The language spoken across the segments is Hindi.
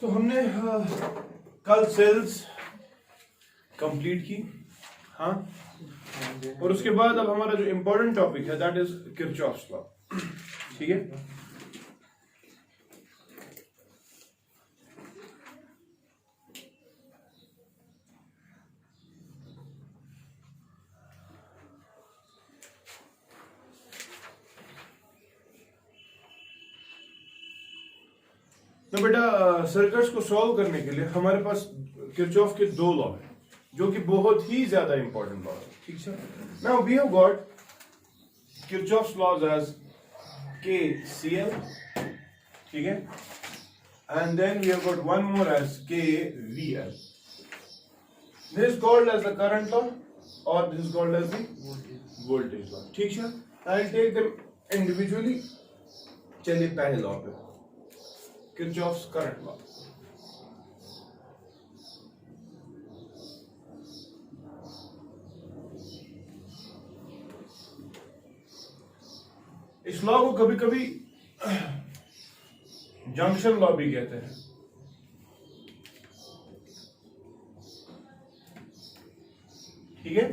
तो हमने कल सेल्स कंप्लीट की, हाँ, और उसके बाद अब हमारा जो इम्पोर्टेंट टॉपिक है दैट इज किरचॉफ्स लॉ। ठीक है, तो बेटा सर्किट्स को सॉल्व करने के लिए हमारे पास किरचॉफ के दो लॉ हैं जो कि बहुत ही ज्यादा इंपॉर्टेंट लॉ है। ठीक है, now we have got Kirchhoff's laws as KCL, ठीक है, and then we have got one more as KVL. This is called as the current law or this is called as the voltage law. ठीक है, I'll take them individually. चलिए पहले लॉ पे, किरचॉफ्स करंट लॉ। इस लॉ को कभी कभी जंक्शन लॉ भी कहते हैं। ठीक है,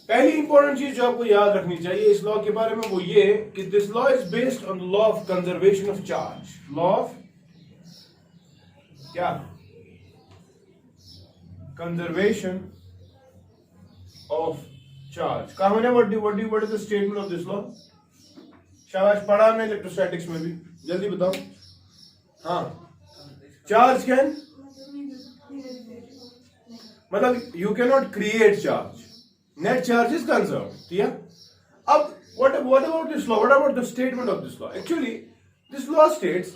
पहली इंपॉर्टेंट चीज जो आपको याद रखनी चाहिए इस लॉ के बारे में वो ये कि this law is based on the law of conservation of charge. Law of क्या? Conservation of charge. कहा मैंने what is the statement of this law? शाबाश, पढ़ा हमने इलेक्ट्रोस्टैटिक्स में भी, जल्दी बताओ। हाँ, चार्ज कैन, मतलब you can not create charge, net charge is conserved. Yeah. Up, what about this law? What about the statement of this law? Actually, this law states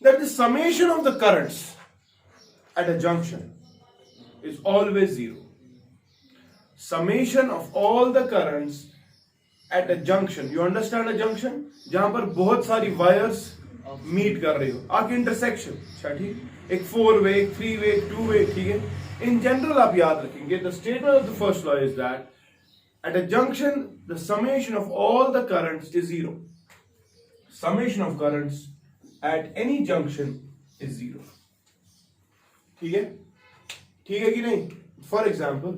that the summation of the currents at a junction is always zero. Summation of all the currents at a junction. You understand a junction? जहां पर बहुत सारी wires meet कर रही हो, आगे intersection, अच्छा ठीक, एक 4-way, 3-way, 2-way, ठीक है। In general आप याद रखेंगे, the statement of the first law is that at a junction the summation of all the currents is zero. Summation of currents at any junction is zero. ठीक है, ठीक है कि नहीं? For example,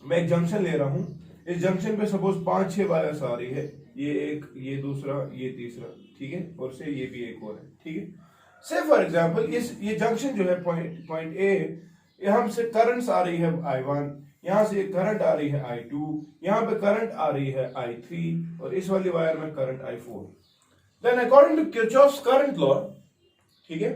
मैं एक जंक्शन ले रहा हूं, इस जंक्शन पे सपोज 5-6 वायर्स आ रही है, ये एक, ये दूसरा, ये तीसरा, ठीक है, और से ये भी एक और है। ठीक है, से फॉर एग्जाम्पल ये जंक्शन जो है पॉइंट ए, यहां से करंट्स आ रही है I1, यहां से करंट आ रही है I2, यहां पे करंट आ रही है I3 और इस वाली वायर में current I4। Then according to Kirchhoff's current law, ठीक है,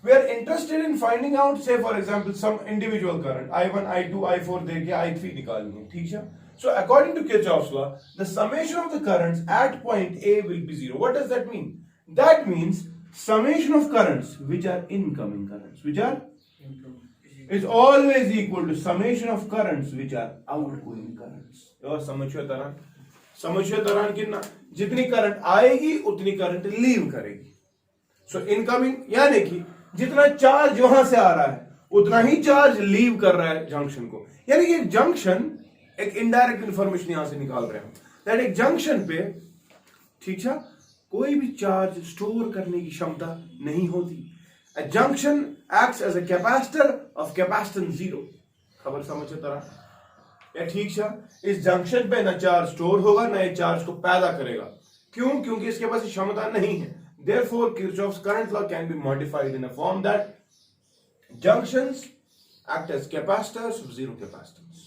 we are interested in finding out say for example some individual current I1, I2, I4 देके I3 निकालनी है। ठीक है, so according to Kirchhoff's law the summation of the currents at point A will be zero. What does that mean? That means summation of currents which are incoming currents, which are is always equal to summation of currents which are outgoing currents. और समझो तरह कितना, जितनी करंट आएगी उतनी करंट लीव करेगी। सो इनकमिंग यानी कि जितना चार्ज वहां से आ रहा है उतना ही चार्ज लीव कर रहा है जंक्शन को। यानी कि एक जंक्शन, एक इनडायरेक्ट इंफॉर्मेशन यहां से निकाल रहे हैं दैट एक जंक्शन पे, ठीक है, कोई भी चार्ज स्टोर करने की क्षमता नहीं होती। A junction acts as a capacitor of capacitance 0. खबर समझे तरह या? ठीक है, इस जंक्शन पे ना चार्ज स्टोर होगा ना ये चार्ज को पैदा करेगा। क्यों? क्योंकि इसके पास क्षमता नहीं है। Therefore, Kirchhoff's current law can be modified in a form that junctions act as capacitors of zero capacitance.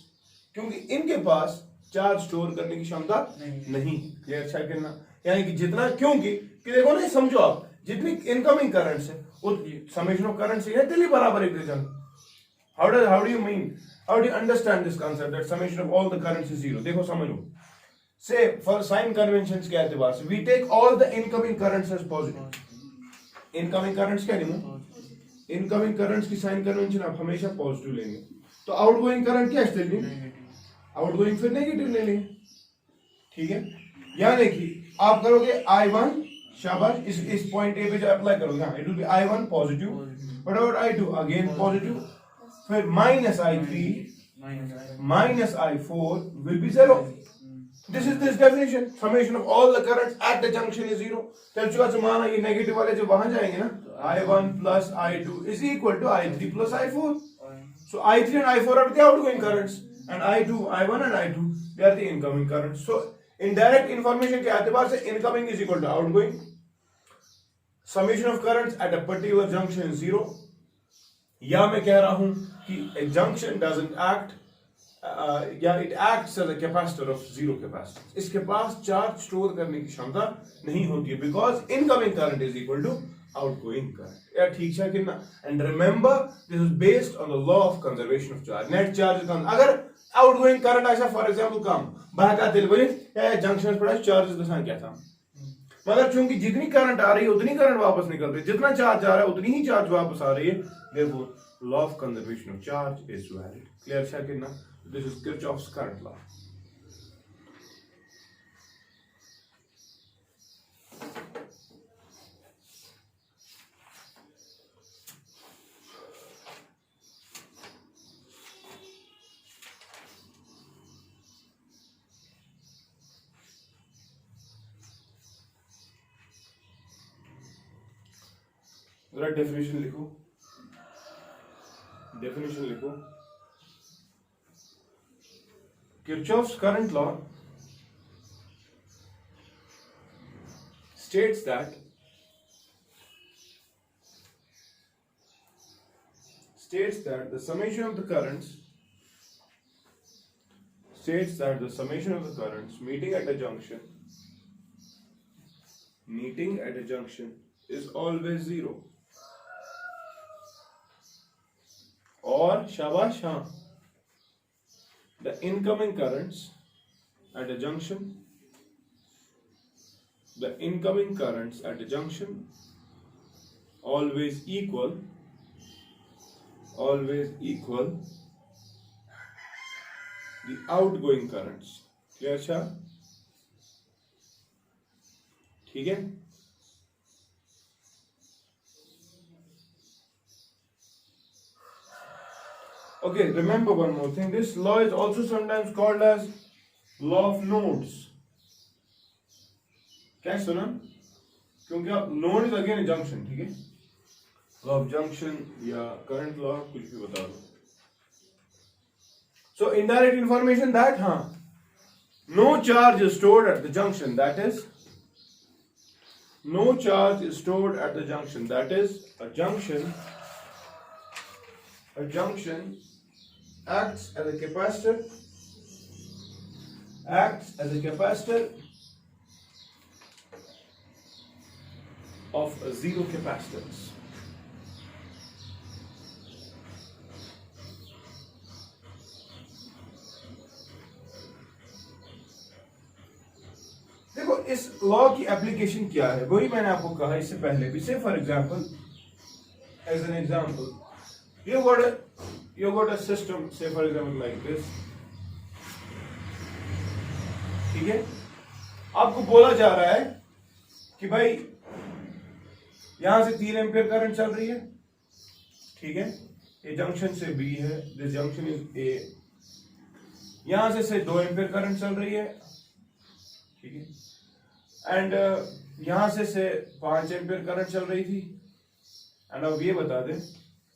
क्योंकि इनके पास चार्ज स्टोर करने की क्षमता नहीं। क्लियर? अच्छा करना, यानी कि जितना, क्योंकि देखो ना, समझो आप, जितनी इनकमिंग करंट है summation of currents exactly बराबर equation. how do you mean, how do you understand this concept that summation of all the currents is zero? देखो समझो, say for sign conventions के एतबार से we take all the incoming currents as positive. incoming currents क्या लेंगे? incoming currents की sign convention आप हमेशा पॉजिटिव लेंगे, तो आउटगोइंग करंट क्या लेंगे? आउटगोइंग फिर नेगेटिव ले लेंगे। ठीक है, यानी कि आप करोगे I1, शाबाश, इस पॉइंट ए पे जो अप्लाई करोगे, हाँ, it will be I1 positive, what about I2 again positive, फिर minus I3 minus I4 will be 0। This is this definition. Summation of all the currents at the junction is zero. चल चुका माना ये नेगेटिव वाले जो वहां जाएंगे ना, I1 plus I2 is equal to I3 plus I4. So I3 and I4 are the outgoing currents, and I2, I1 and I2 they are the incoming currents. So indirect information के एतबार से incoming is equal to outgoing. Summation of currents at a particular junction is zero. या मैं कह रहा हूं कि a junction doesn't act या it acts as a capacitor of zero capacitance. इसके पास चार्ज स्टोर करने की क्षमता नहीं होती है because incoming current is equal to outgoing current. या ठीक है कि ना. And remember this is based on the law of conservation of charge. Net charge कम अगर आउटगोइंग करंट ऐसा फॉर एग्जांपल कम बहका दिल बनी जंक्शन पर चार्जेस गसान क्या था, मगर चूंकि जितनी करंट आ रही है उतनी करंट वापस निकल रही है, जितना चार्ज आ रहा है उतनी ही चार्ज वापस आ रही है. Therefore law of conservation of charge is valid. Clear है कि ना. This is Kirchhoff's current law. जरा डेफिनेशन लिखो. डेफिनेशन लिखो. Kirchhoff's current law states that the summation of the currents meeting at a junction is always zero. Or shabash, हाँ. The incoming currents at a junction always equal the outgoing currents. Clear अच्छा? ठीक है. Okay, remember one more thing. This law is also sometimes called as law of nodes. क्या सुना? क्योंकि आप node is again a junction, ठीक है? Law of junction या current law कुछ भी बता दो. So indirect information that हाँ, no charge is stored at the junction. That is, no charge is stored at the junction. That is, a junction acts as a capacitor of a zero capacitance. देखो इस लॉ की एप्लीकेशन क्या है, वही मैंने आपको कहा इससे पहले भी. Say for example, as an example, you got a system, say for example like this. ठीक है. आपको बोला जा रहा है कि भाई यहां से 3 एम्पियर करंट चल रही है, ठीक है. ये जंक्शन से B है, दिस जंक्शन इज A. यहां से 2 एम्पियर करंट चल रही है, ठीक है. एंड यहां से 5 एम्पियर करंट चल रही थी. एंड अब ये बता दें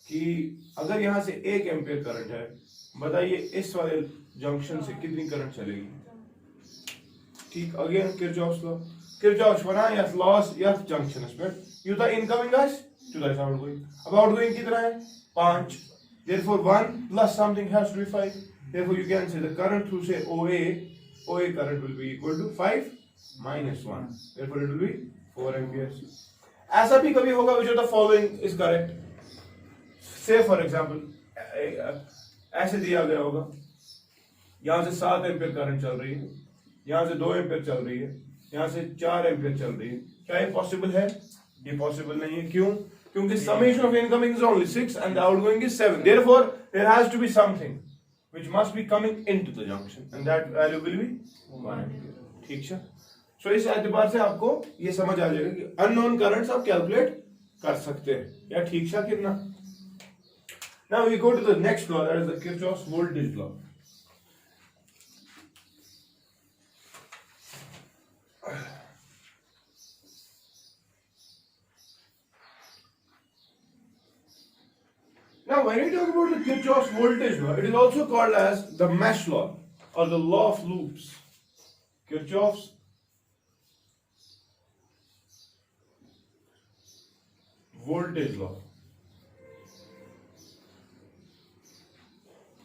कि अगर यहां से 1 एम्पियर करंट है, बताइए इस वाले जंक्शन से कितनी करंट चलेगी. ठीक. अगेन किरचॉफ्स बना या लॉस या जंक्शन में युता इनकमिंग गैस टू दैट आउटगोइंग. अब आउटगोइंग कितना है 5. Therefore 1 plus something has to be 5. Therefore you can say the current through say OA current will be equal to 5 minus 1. Therefore it will be 4 amperes. ऐसा भी कभी होगा which of the following is correct. Say for example ऐसे दिया गया होगा, यहां से 7 एम्पियर करंट चल रही है, यहां से 2 एम्पियर चल रही है, यहां से 4 एम्पियर चल रही है. क्या ये पॉसिबल है? ये पॉसिबल नहीं है. क्यों? क्योंकि summation of incoming is only 6 and the outgoing is 7. Therefore there has to be something which must be coming into the junction and that value will be 1 ampere. ठीक है. सो इस एतबार से आपको ये समझ आ जाएगा कि अननोन करंट्स आप कैलकुलेट कर सकते हैं. या ठीक है कितना. Now we go to the next law, that is the Kirchhoff's voltage law. Now, when we talk about the Kirchhoff's voltage law, it is also called as the mesh law or the law of loops. Kirchhoff's voltage law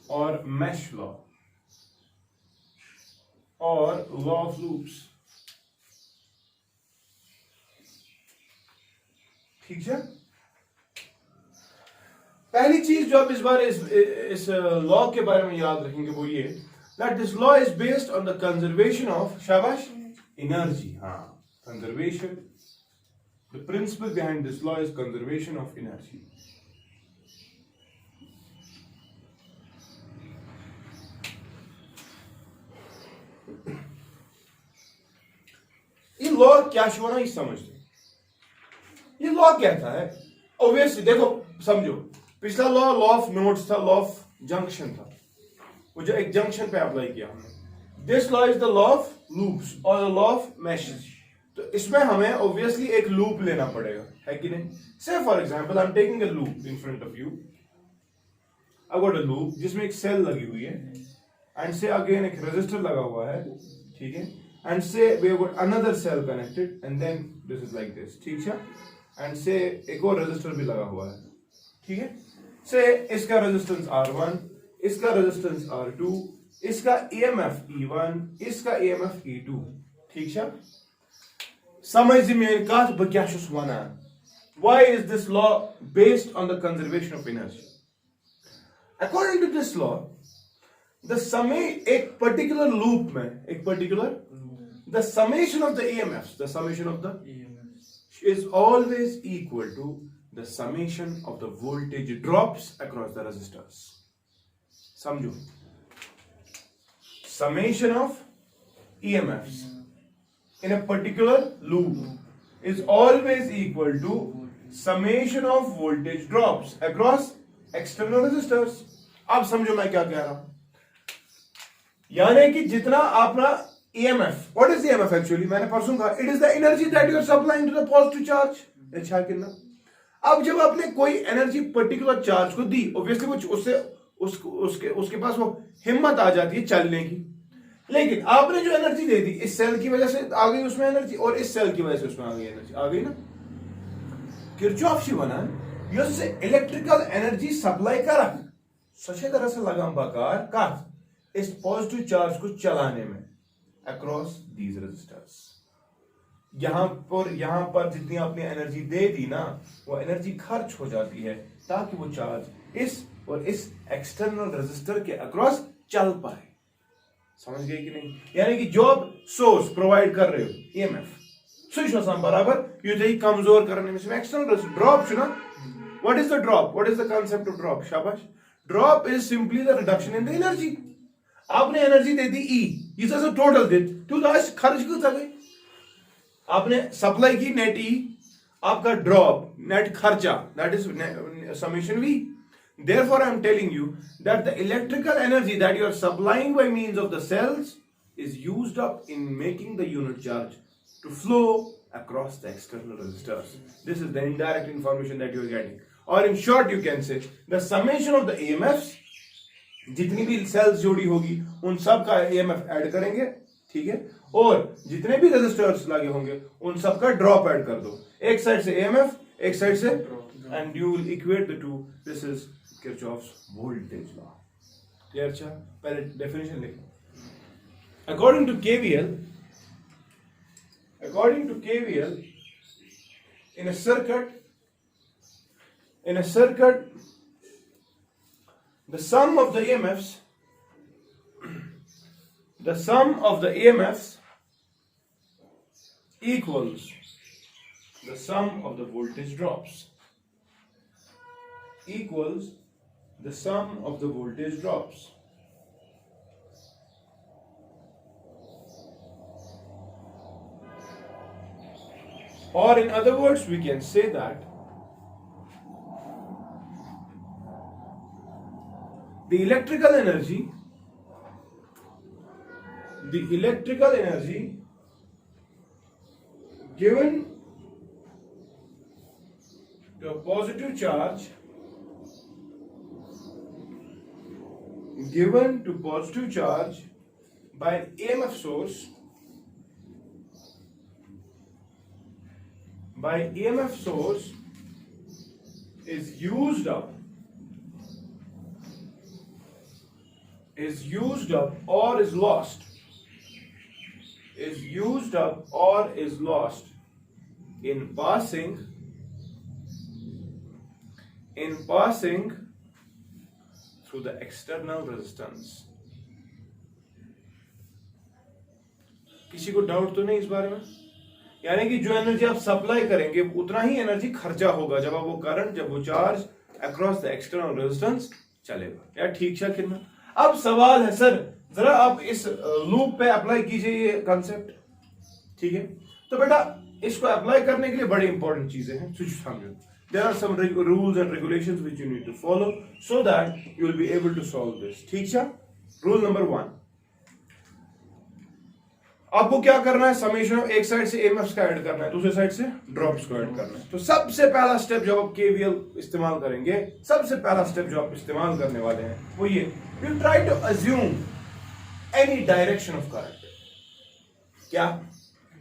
or mesh law or law of loops. ठीक है? पहली चीज जो आप इस बार इस लॉ के बारे में याद रखेंगे वो ये that this law is based on the conservation of शाबाश energy. हाँ, conservation. The principle behind this law is conservation of energy. ये लॉ क्या शुरू नहीं समझते. ये लॉ कहता है ऑब्वियसली देखो समझो पिछला लॉ ऑफ नोड्स था, लॉ ऑफ जंक्शन था, वो जो एक जंक्शन पे अप्लाई किया हमने. This law is the law of loops और द लॉ ऑफ मैशेस. तो इसमें हमें ऑब्वियसली एक लूप लेना पड़ेगा, है कि नहीं. से for example I am taking a loop in front of you. I got a loop जिसमें एक सेल लगी हुई है एंड से अगेन एक रेजिस्टर लगा हुआ है, ठीक है. And say we have got another cell connected and then this is like this, ठीक है. एंड से एक और रेजिस्टर भी लगा हुआ है, ठीक है. से इसका रेजिस्टेंस R1, इसका रेजिस्टेंस R2, इसका EMF E1, इसका EMF E2, ठीक है. समझ में कत बह क्या छुस वनान. Why is this law based on the conservation of energy? According to this law, the एक particular loop में एक particular the summation of the EMFs, the summation of the is always equal to the summation of the voltage drops across the resistors. समझो, summation of EMFs in a particular loop is always equal to summation of voltage drops across external resistors. अब समझो मैं क्या कह रहा हूं. यानी कि जितना अपना EMF, what is the EMF actually? मैंने परसों कहा it is the energy that you are supplying to the positive charge. अच्छा कि ना. अब जब आपने कोई एनर्जी पर्टिकुलर चार्ज को दी, ऑब्वियसली वो उसके पास वो हिम्मत आ जाती है चलने की. लेकिन आपने जो एनर्जी दे दी इस सेल की वजह से आ गई उसमें एनर्जी और इस सेल की वजह से उसमें आ गई एनर्जी, आ गई ना. किरचॉफ शी वनान यस इलेक्ट्रिकल एनर्जी सप्लाई कर सचे तरह से लगाम बकार का इस पॉजिटिव चार्ज को चलाने में अक्रॉस दीज रेजिस्टर्स. यहां पर जितनी आपने एनर्जी दे दी ना वो एनर्जी खर्च हो जाती है ताकि वो चार्ज इस और इस एक्सटर्नल रेजिस्टर के अक्रॉस चल पाए. समझ गए कि नहीं. यानी कि जो आप सोर्स प्रोवाइड कर रहे हो ईएमएफ सो बराबर ये कमजोर करने में एक्सटर्नल ड्रॉप ना. What is the drop, what is the concept of drop. शाबाश. Drop is simply the reduction in the energy. आपने एनर्जी दे दी ई, ये टोटल दे तू खर्च क्यों था गई. आपने सप्लाई की नेट ई, आपका ड्रॉप नेट खर्चा that is summation V. Therefore, I am telling you that the electrical energy that you are supplying by means of the cells is used up in making the unit charge to flow across the external resistors. This is the indirect information that you are getting. Or in short, you can say the summation of the EMFs, जितनी भी सेल्स जोड़ी होगी उन सब का EMF ऐड करेंगे, ठीक है. और जितने भी रेजिस्टर्स लगे होंगे उन सब का ड्रॉप ऐड कर दो. एक साइड से EMF, एक साइड से, and you will equate the two. This is Kirchhoff's voltage law. Clear अच्छा? पहले definition लिखो. According to KVL, in a circuit, the sum of the EMFs equals the sum of the voltage drops. Equals the sum of the voltage drops. Or in other words, we can say that the electrical energy given to a positive charge given to positive charge by an EMF source is used up or is lost in passing through the external resistance. किसी को डाउट तो नहीं इस बारे में? यानी कि जो एनर्जी आप सप्लाई करेंगे उतना ही एनर्जी खर्चा होगा जब आप वो करंट, जब वो charge across the external resistance चलेगा। यार ठीक है कितना? अब सवाल है सर जरा आप इस लूप पे अप्लाई कीजिए ये कंसेप्ट, ठीक है? तो बेटा इसको अप्लाई करने के लिए बड़ी इंपॉर्टेंट चीजें हैं, कुछ समझो। There are some rules and regulations which you need to follow so that you will be able to solve this, ठीक है? रूल नंबर 1, आपको क्या करना है? समेशन ऑफ एक साइड से एमएफ का ऐड करना है, दूसरे साइड से ड्रॉप्स को ऐड करना है। तो सबसे पहला स्टेप जब आप केवीएल इस्तेमाल करेंगे, सबसे पहला स्टेप जो आप इस्तेमाल करने वाले हैं वो ये, you try to assume any direction of current. क्या?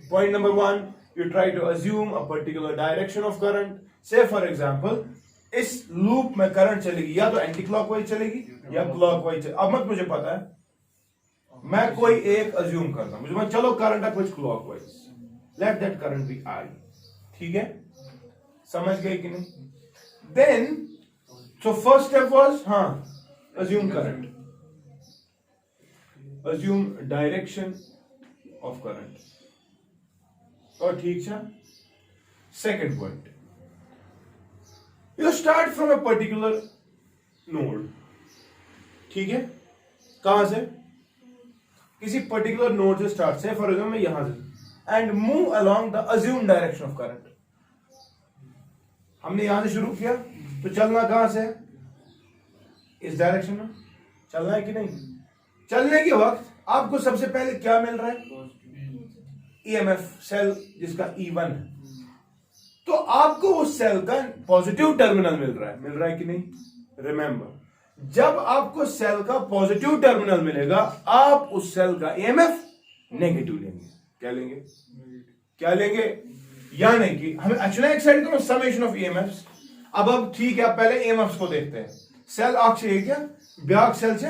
Point number 1, you try to assume a particular direction of current. Say for example, इस लूप में करंट चलेगी या तो एंटी क्लॉकवाइज चलेगी या क्लॉकवाइज। अब मत मुझे पता है, मैं कोई एक अज्यूम करता हूं, मुझे चलो करंट है कुछ clockwise, let that current be I, ठीक है? समझ गए कि नहीं? Then so first step was assume current, assume direction of current, और ठीक है? Second point, you start from a particular node, ठीक है? कहां से? किसी पर्टिकुलर नोड से स्टार्ट से, फॉर एग्जाम्पल यहां से, and move along the assume direction of current. हमने यहां से शुरू किया तो चलना कहां से? इस डायरेक्शन में चलना है कि नहीं? चलने के वक्त आपको सबसे पहले क्या मिल रहा है? ईएमएफ सेल जिसका E1 है, तो आपको उस सेल का पॉजिटिव टर्मिनल मिल रहा है कि नहीं? रिमेंबर, जब आपको सेल का पॉजिटिव टर्मिनल मिलेगा आप उस सेल का ईएमएफ नेगेटिव लेंगे। क्या लेंगे? यानी कि हमें एक्चुअली एक्साइड करो समेशन ऑफ ईएमएफ्स। अब ठीक है, पहले ईएमएफ्स को देखते हैं। सेल अक्ष है क्या? ब्याक सेल से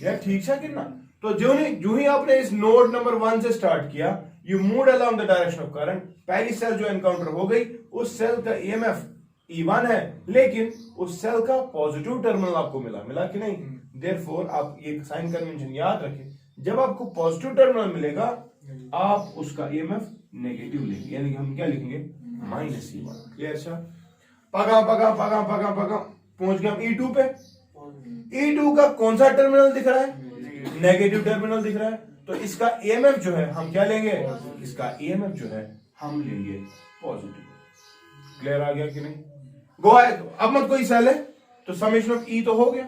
या ठीक है कितना? तो जो ही आपने इस नोड नंबर 1 से स्टार्ट किया, you move along the direction of current. पहली सेल जो एनकाउंटर हो गई, उस सेल का ईएमएफ E1 है, लेकिन उस सेल का पॉजिटिव टर्मिनल आपको मिला कि नहीं? देयरफॉर आप ये साइन कन्वेंशन याद रखें, जब आपको पॉजिटिव टर्मिनल मिलेगा आप उसका ईएमएफ नेगेटिव लेंगे, यानी कि हम क्या लिखेंगे? -E1। क्लियर? अच्छा, पगा पहुंच गए हम E2 पे। E2 का कौन सा टर्मिनल दिख रहा है? नेगेटिव टर्मिनल दिख रहा है, तो इसका ईएमएफ जो है हम क्या लेंगे? इसका ईएमएफ जो है हम लेंगे पॉजिटिव। क्लियर आ गया कि नहीं? गो अब मत कोई सेल है तो समेशन ऑफ E तो हो गया,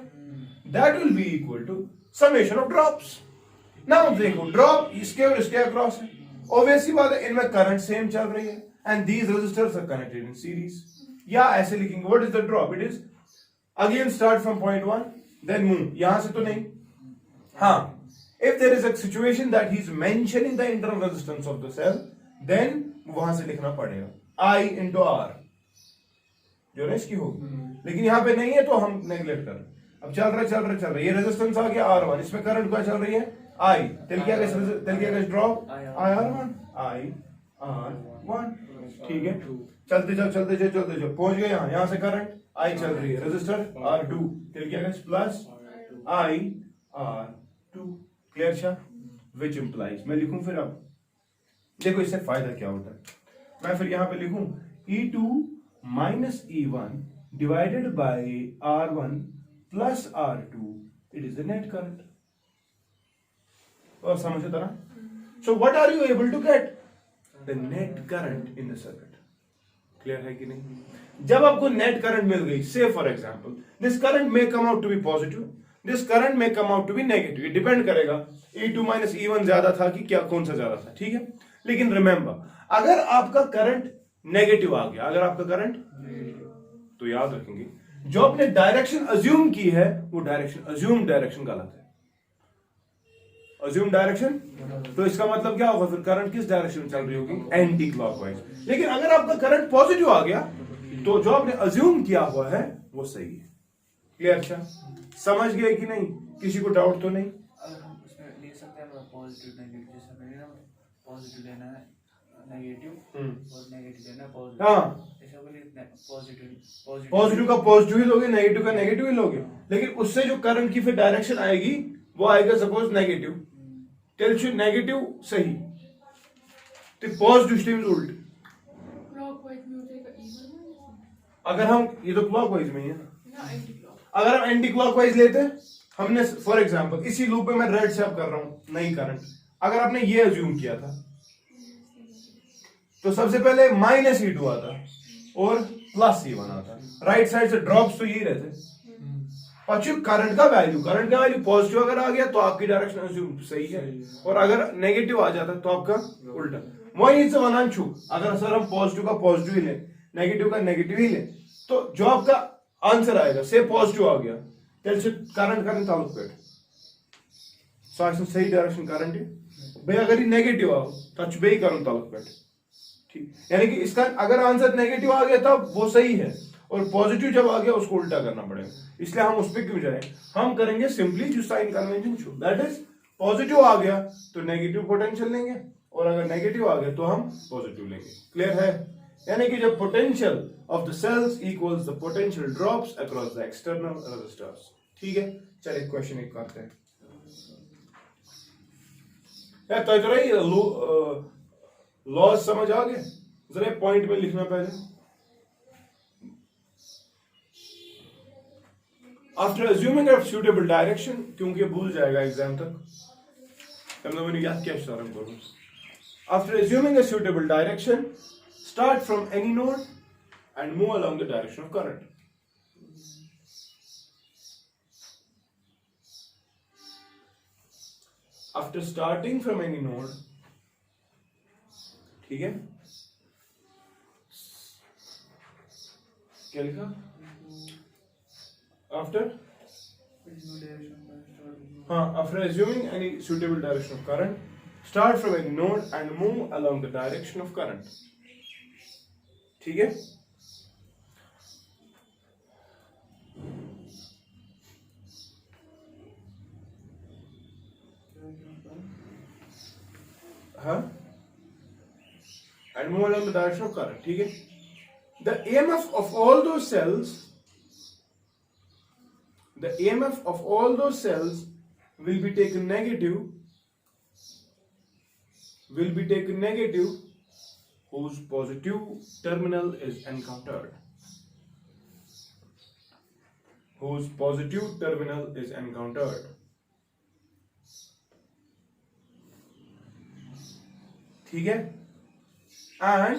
that will be equal to summation of drops. Now देखो ड्रॉप इसके और इसके अक्रॉस है, ऑब्वियसली बात है इनमें करंट सेम चल रही है and these resistors are connected in series. या ऐसे लिखेंगे, what is the drop? It is again start from point 1 then move, यहां से तो नहीं। if there is a situation that he is mentioning the internal resistance of the cell, then वहां से लिखना पड़ेगा I into R जो रेस की होगी, लेकिन यहां पे नहीं है तो हम नेगलेक्ट कर रहे हैं। अब चल रहा है, ये रेजिस्टेंस आ गया R1, इसमें करंट क्या चल रही है? I, तिल क्या ड्रॉप IR1, ठीक है? चलते जाओ पहुंच गए यहां से करंट I चल रही है, रेजिस्टर R2, तिल क्या प्लस IR2। क्लियर था? विच इंप्लाइज, मैं लिखूं फिर, अब देखो इससे फायदा क्या होता है। मैं फिर यहां पे लिखूं E2 minus E1 divided by R1 plus R2, it is the net current। और समझे तरह? So what are you able to get? The net current in the circuit। Clear है कि नहीं? जब आपको नेट करंट मिल गई, say for example this current may come out to be positive, this current may come out to be negative, ये डिपेंड करेगा E2 minus E1 ज्यादा था कि क्या, कौन सा ज्यादा था, ठीक है? लेकिन रिमेंबर, अगर आपका करंट नेगेटिव आ गया, तो याद रखेंगे जो आपने डायरेक्शन अज्यूम की है वो अज्यूम डायरेक्शन गलत है। अज्यूम डायरेक्शन, तो इसका मतलब क्या होगा फिर, करंट किस डायरेक्शन में चल रही होगी, एंटी क्लॉकवाइज। लेकिन अगर आपका करंट पॉजिटिव आ गया तो जो आपने अज्यूम किया हुआ है वो सही है। क्लियर? अच्छा, समझ गए कि नहीं? किसी को डाउट तो नहीं? अगर हम उसमें ले सकते हैं पॉजिटिव नेगेटिव, जैसे मैंने ना पॉजिटिव लेना है नेगेटिव और नेगेटिव लेना है पॉजिटिव। हाँ, ऐसा बोले पॉजिटिव पॉजिटिव का पॉजिटिव ही लोगे, नेगेटिव का नेगेटिव ही लोगे, लेकिन उससे जो करंट की फिर डायरेक्शन आएगी वो आएगा सपोज नेगेटिव, तेरे नेगेटिव सही, तो पॉजिटिव स्ट्रीम उल्ट। अगर हम, ये तो क्लॉकवाइज में ही है ना, अगर हम एंटी क्लॉकवाइज लेते, हमने फॉर एग्जांपल इसी लूप में मैं रेड से अब कर रहा हूं नई करंट, अगर आपने ये अज्यूम किया था तो सबसे पहले -E2 आता और +E1 आता, राइट साइड से ड्रॉप्स तो यही रहते। पश्चिम करंट का वैल्यू पॉजिटिव अगर आ गया तो आपकी डायरेक्शन अज्यूम सही है, और अगर नेगेटिव आ जाता तो आपका उल्टा। वही से वनान छू, अगर सर हम पॉजिटिव का पॉजिटिव ही ले, नेगेटिव का नेगेटिव ही ले, तो जो आपका आंसर आएगा से पॉजिटिव आ गया, तेरे करंट करंट तालुक पेट सही डायरेक्शन करंट भाई, अगर ये नेगेटिव आओ तो बे करंट तालुक पेट, ठीक। यानी कि इसका अगर आंसर नेगेटिव आ गया तब वो सही है, और पॉजिटिव जब आ गया उसको उल्टा करना पड़ेगा, इसलिए हम उस पर क्यों जाए, हम करेंगे सिंपली जो साइन कन्वेंशन छू, दैट इज पॉजिटिव आ गया तो नेगेटिव पोटेंशियल लेंगे, और अगर नेगेटिव आ गया तो हम पॉजिटिव लेंगे। क्लियर है? यानी कि जब potential of the cells equals the potential drops across the external resistors. ठीक है, चलिए क्वेश्चन एक करते हैं। यार तो जरा ये लॉज समझ आ गए, जरा पॉइंट में लिखना पहले। After assuming a suitable direction, क्योंकि भूल जाएगा एग्जाम तक, मैंने याद क्या इशारा करूं। After assuming a suitable direction, start from any node and move along the direction of current. After starting from any node, ठीक है, क्या लिखा? After after assuming any suitable direction of current, start from any node and move along the direction of current. ठीक है, हाँ, and move along the direction of current. ठीक है, the EMF of all those cells, will be taken negative, whose positive terminal is encountered. ठीक है, and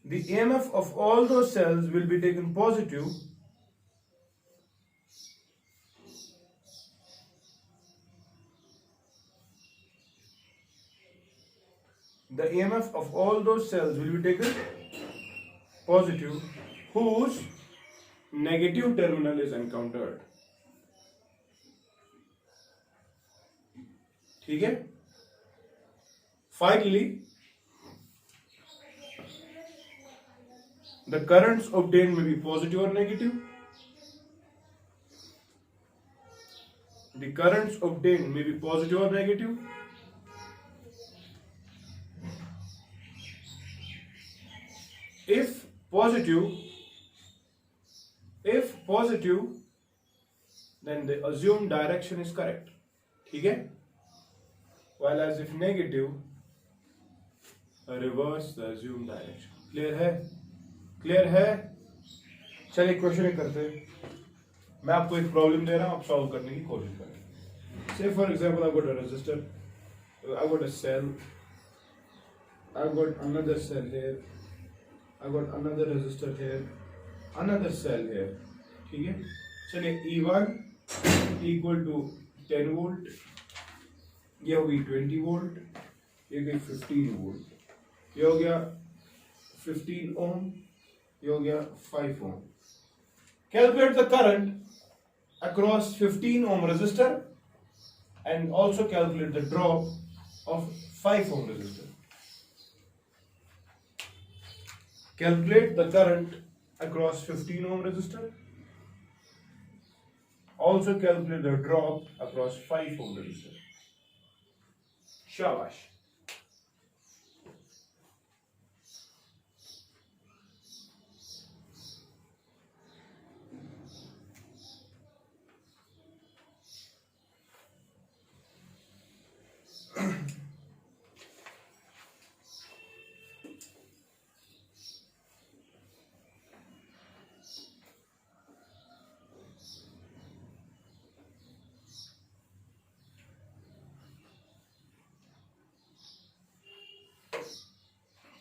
the EMF of all those cells will be taken positive whose negative terminal is encountered. ठीक है, finally the currents obtained may be positive or negative. If positive, then the assumed direction is correct. ठीक है, while as if negative, reverse the assumed direction. Clear है? चलिए क्वेश्चन करते हैं। मैं आपको एक प्रॉब्लम दे रहा हूं, आप सॉल्व करने की कोशिश करें। Say for example, I've got a resistor, I've got a cell, I've got another cell here, I've got another resistor here, another cell here. ठीक है, चलिए E1 इक्वल टू 10 वोल्ट, ये होगी 20 वोल्ट, ये गई 15 वोल्ट, ये हो गया 15 ओम, ये हो गया 5 ohm. Calculate the current across 15 ohm resistor and also calculate the drop of 5 ohm resistor. Calculate the current across 15 ohm resistor. Also calculate the drop across 5 ohm resistor. Shabash.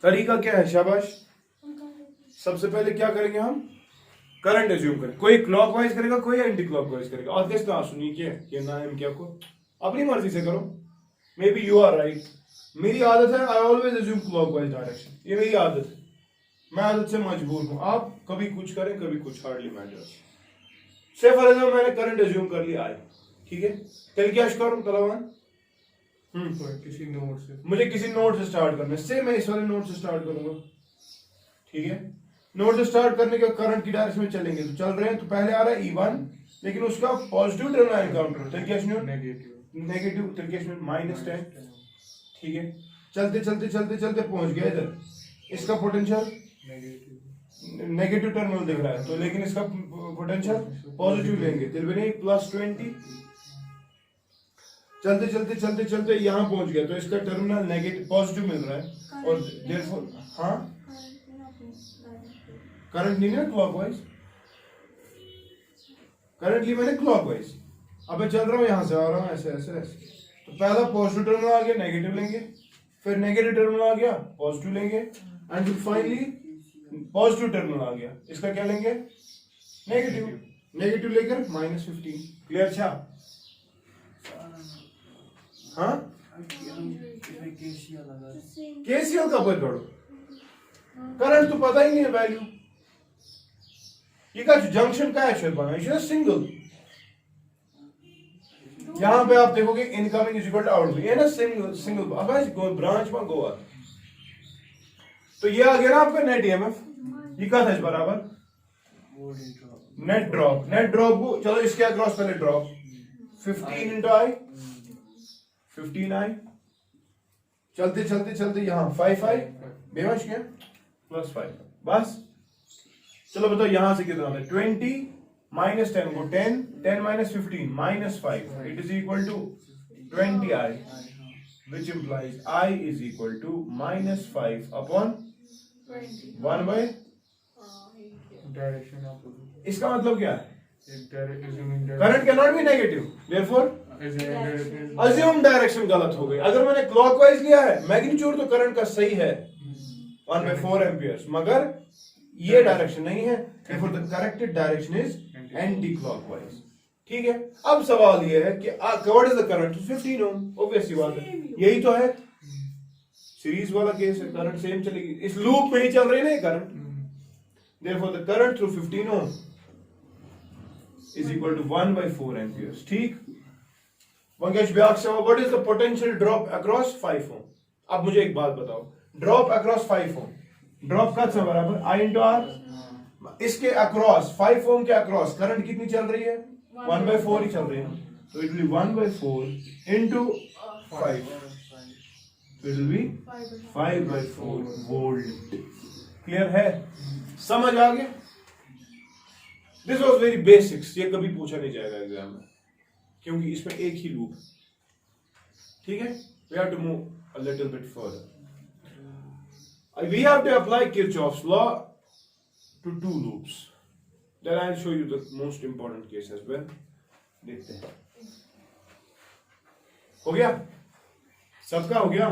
तरीका क्या है? शाबाश. सबसे पहले क्या करेंगे हम? करंट एज्यूम करें. कोई क्लॉकवाइज करेगा, कोई एंटी क्लॉकवाइज करेगा. और किस तरह सुनिए क्या ना है क्या को अपनी मर्जी से करो. Maybe you are right. मेरी आदत है I always assume clockwise direction. ये मेरी आदत है. मैं आदत से मजबूर हूं. आप कभी कुछ करें कभी कुछ, हार्डली मैटर्स. से फॉर एग्जाम्पल मैंने करंट एज्यूम कर लिया आई. ठीक है. कल क्या करूं? तलावान किसी नोट से, मुझे किसी नोट से स्टार्ट करना है. मैं इस वाले नोट से स्टार्ट करूंगा. ठीक है. नोट से स्टार्ट करने के करंट की डायरेक्शन में चलेंगे तो चल रहे हैं. तो पहले आ रहा है E1, लेकिन उसका पॉजिटिव टर्मिनल एनकाउंटर नेगेटिव -10. ठीक है. चलते चलते चलते चलते पहुंच गया इधर. इसका पोटेंशियल नेगेटिव टर्मिनल दिख रहा है तो, लेकिन इसका पोटेंशियल पॉजिटिव लेंगे. दिल भी नहीं +20. चलते चलते चलते चलते यहाँ पहुंच गया तो इसका टर्मिनल नेगेटिव पॉजिटिव मिल रहा है. और देयरफॉर हाँ करंट नहीं ना क्लॉकवाइज. करंटली मैंने क्लॉकवाइज. अब मैं चल रहा हूँ, यहाँ से आ रहा हूँ ऐसे ऐसे ऐसे. तो पहला पॉजिटिव टर्मिनल आ गया, नेगेटिव लेंगे. फिर नेगेटिव टर्मिनल आ गया, पॉजिटिव लेंगे. एंड फिर फाइनली पॉजिटिव टर्मिनल आ गया. इसका क्या लेंगे? नेगेटिव. नेगेटिव लेकर -15. क्लियर? अच्छा हाँ. केसीएल का पर करो. करंट तो पता ही नहीं है वैल्यू. ये का जंक्शन का है बना सिंगल. यहाँ पे आप देखोगे incoming is equal to outgoing. ये ना सिंगल अब ब्रांच में गोआ. तो ये आ गया ना आपका नेट ईएमएफ. ये का था बराबर नेट ड्रॉप. नेट ड्रॉप को चलो इसके अक्रॉस पहले ड्रॉप 15 इंटू आई 15i. चलते चलते चलते यहाँ 5i बेवश क्या +5. बस. चलो बताओ यहां से कितना है? 20 -10 को 10 10 -15 -5. It is equal to 20i, which implies I is equal to -5 upon 1 by. Direction opposite. इसका मतलब क्या है? Current current can not be negative. Therefore assume direction गलत हो गई. अगर मैंने क्लॉकवाइज लिया है, मैग्नीट्यूड तो करंट का सही है 1/4 एम्पियर्स, मगर ये डायरेक्शन नहीं है. therefore the corrected direction is anti clockwise. ठीक है. अब सवाल ये है कि what is the current? 15 ohm. Obviously बात है. यही तो है सीरीज वाला केस है. करंट सेम चलेगी. इस लूप में ही चल रही है ना current. therefore the current through 15 ohm is equal to 1/4 amperes. ठीक. मंगेश व्याख से what is the potential drop across 5 ohm? अब मुझे एक बात बताओ. ड्रॉप अक्रॉस 5 ohm, ड्रॉप का बराबर I into R. इसके अक्रॉस 5 ohm के अक्रॉस करंट कितनी चल रही है? 1/4 ही चल रही है. तो इट विल बी 1/4 into 5. तो it will B 5/4 volt. Clear है? समझ आ गया? This was very basics. ये कभी पूछा नहीं जाएगा एग्जाम में, क्योंकि इसमें एक ही लूप. ठीक है. We have to move a little bit further. We have to apply Kirchhoff's law to 2 loops. Then I will show you the most important case as well. देखते हैं. हो गया? सबका हो गया?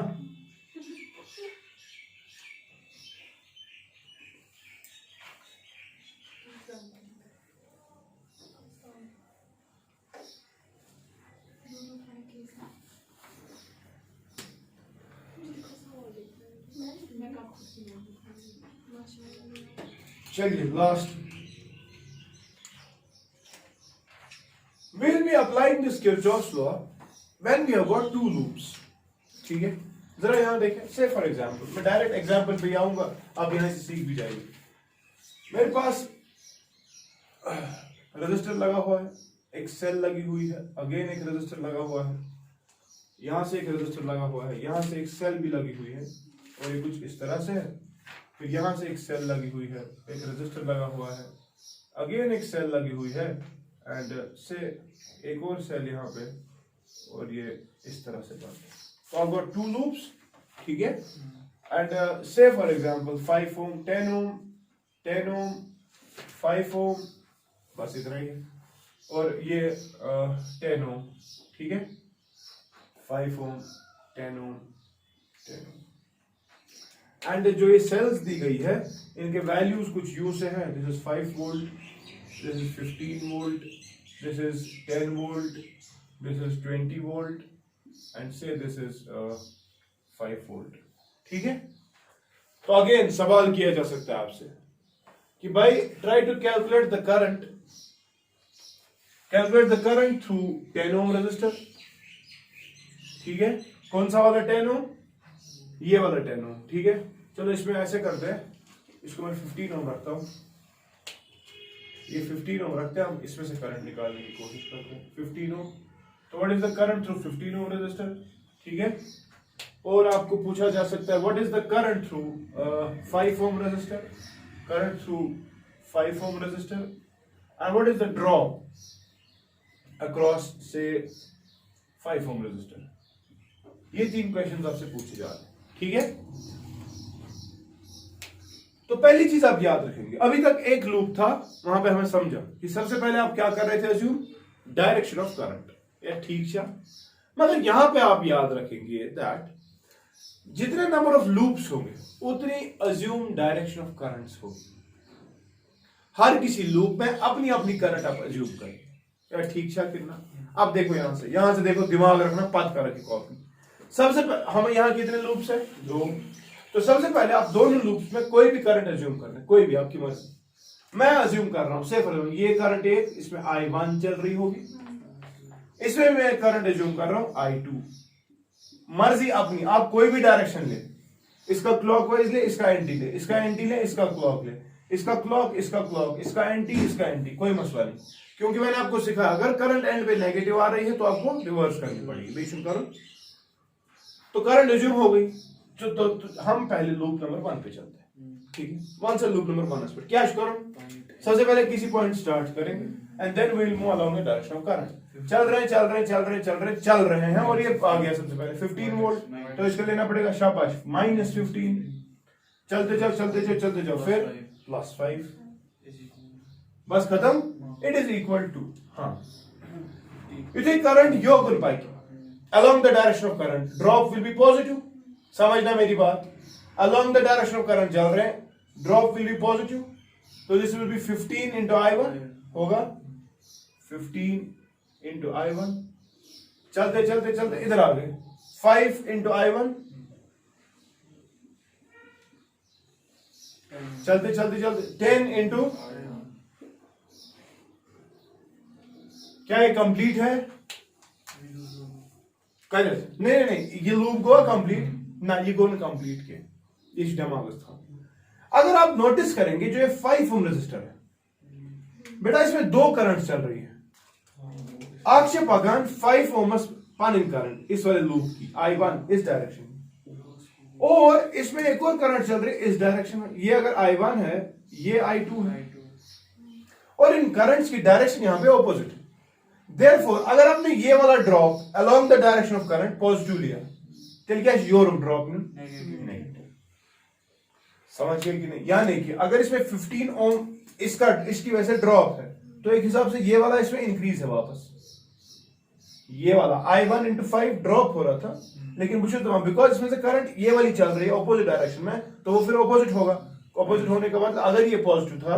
चलिए last we'll be applying this Kirchhoff's law when we have got two loops. ठीक है, जरा यहां देखें. Say for example, मैं डायरेक्ट एग्जांपल पे आऊंगा, आप यहां से सीख भी जाएंगे. मेरे पास रजिस्टर लगा हुआ है, एक सेल लगी हुई है, अगेन एक रजिस्टर लगा हुआ है, यहां से एक रजिस्टर लगा हुआ है, यहां से एक सेल भी लगी हुई है, और ये कुछ इस तरह से है. फिर यहां से एक सेल लगी हुई है, एक रजिस्टर लगा हुआ है, अगेन एक सेल लगी हुई है, एंड से एक और सेल यहाँ पे, और ये इस तरह से बन. तो I've got two loops, ठीक है. एंड से for example 5 ohm, 10 ohm, 10 ohm, 5 ohm, बस इतना ही है. और ये 10 ohm, ठीक है, 5 ohm, 10 ohm, 10 ohm. एंड जो ये सेल्स दी गई है, इनके वैल्यूज कुछ यूं से हैं. This is 5 volt, this is 15 volt, this is 10 volt, this is 20 volt, and say this is 5 volt. ठीक है. तो अगेन सवाल किया जा सकता है आपसे कि भाई try to calculate the current through 10 ohm resistor. ठीक है, कौन सा वाला 10 ohm? ये वाला 10 ohm. ठीक है, चलो इसमें ऐसे करते हैं, इसको मैं 15 ohm रखता हूं, ये 15 ohm रखते हैं, हम इसमें से करंट निकालने की कोशिश करते हैं. 15 ohm, तो what is the current through 15 ohm resistor. ठीक है, और आपको पूछा जा सकता है what is the current through 5 ohm resistor, current through 5 ohm resistor, and what is the drop across say 5 ohm resistor. ये 3 क्वेश्चंस आपसे पूछे जा रहे हैं. ठीक है, तो पहली चीज आप याद रखेंगे, अभी तक एक लूप था, वहां पे हमें समझा कि सबसे पहले आप क्या कर रहे थे, अज्यूम डायरेक्शन ऑफ करंट. या ठीक है, मगर यहां पे आप याद रखेंगे दैट जितने नंबर ऑफ लूप्स होंगे उतनी अज्यूम डायरेक्शन ऑफ करंट्स होगी. हर किसी लूप में अपनी अपनी करंट आप अज्यूम करें. या ठीक है कितना. अब देखो यहां से देखो, दिमाग रखना, पद कर रखी कॉपी. सबसे हमें यहां कितने लूप्स है, 2. तो सबसे पहले आप दोनों लूप्स में कोई भी करंट अज्यूम कर लें, कोई भी आपकी मर्जी. मैं अज्यूम कर रहा हूं से फॉर एग्जांपल ये करंट एक, इसमें I1 चल रही होगी, इसमें मैं करंट अज्यूम कर रहा हूं I2. मर्जी अपनी, आप कोई भी डायरेक्शन ले, इसका क्लॉकवाइज ले, इसका एंटी ले, इसका एंटी ले, इसका क्लॉक ले, इसका क्लॉक, इसका क्लॉक, इसका एंटी, इसका एंटी, कोई मसला नहीं. क्योंकि मैंने आपको सिखाया अगर करंट एंड पे नेगेटिव आ रही है तो आपको रिवर्स करनी पड़ेगी. बेशक करो, तो करंट अज्यूम हो गई. तो हम पहले लूप नंबर 1 पे चलते हैं. ठीक है, कौन सा लूप नंबर 1 पर क्या करो, सबसे पहले किसी पॉइंट स्टार्ट करेंगे and then we will move along the direction of current. चल रहे हैं और ये आ गया सबसे पहले 15 वोल्ट, तो इसको लेना पड़ेगा शाबाश -15. चलते जाओ फिर +5, बस खत्म. इट इज इक्वल टू, हाँ, इथे करंट योगुन पाई along the direction of current, drop will be positive. समझना मेरी बात, along the direction of current चल रहे हैं, ड्रॉप विल बी पॉजिटिव. तो this will be 15 into I1 होगा, 15 into I1. चलते इधर आ गए, 5 into I1. चलते 10 into, क्या ये कंप्लीट है? नहीं, ये लूप गो कंप्लीट ना, ये गो कंप्लीट के, ये दिमाग था. अगर आप नोटिस करेंगे जो ये 5 ohm रेजिस्टर है बेटा, इसमें 2 करंट चल रही है. आक्षेप अगन 5 ohm पानिंग करंट इस वाले लूप की I1 इस डायरेक्शन में, और इसमें एक और करंट चल रही है इस डायरेक्शन में. ये अगर I1 है, ये I2 है, और इन करंट्स की डायरेक्शन यहां पे ऑपोजिट है. Therefore, अगर आपने ये वाला drop along the direction of current positive लिया, तो क्या योर ड्रॉप नेगेटिव. समझ गए कि नहीं? यानी कि अगर इसमें 15 ohm इसकी वजह से ड्रॉप है, तो एक हिसाब से ये वाला इसमें इंक्रीज है वापस. ये वाला I1 into 5 ड्रॉप हो रहा था, लेकिन बिकॉज इसमें से करंट ये वाली चल रही है ऑपोजिट डायरेक्शन में, तो वो फिर ऑपोजिट होगा. ऑपोजिट होने के बाद अगर ये पॉजिटिव था,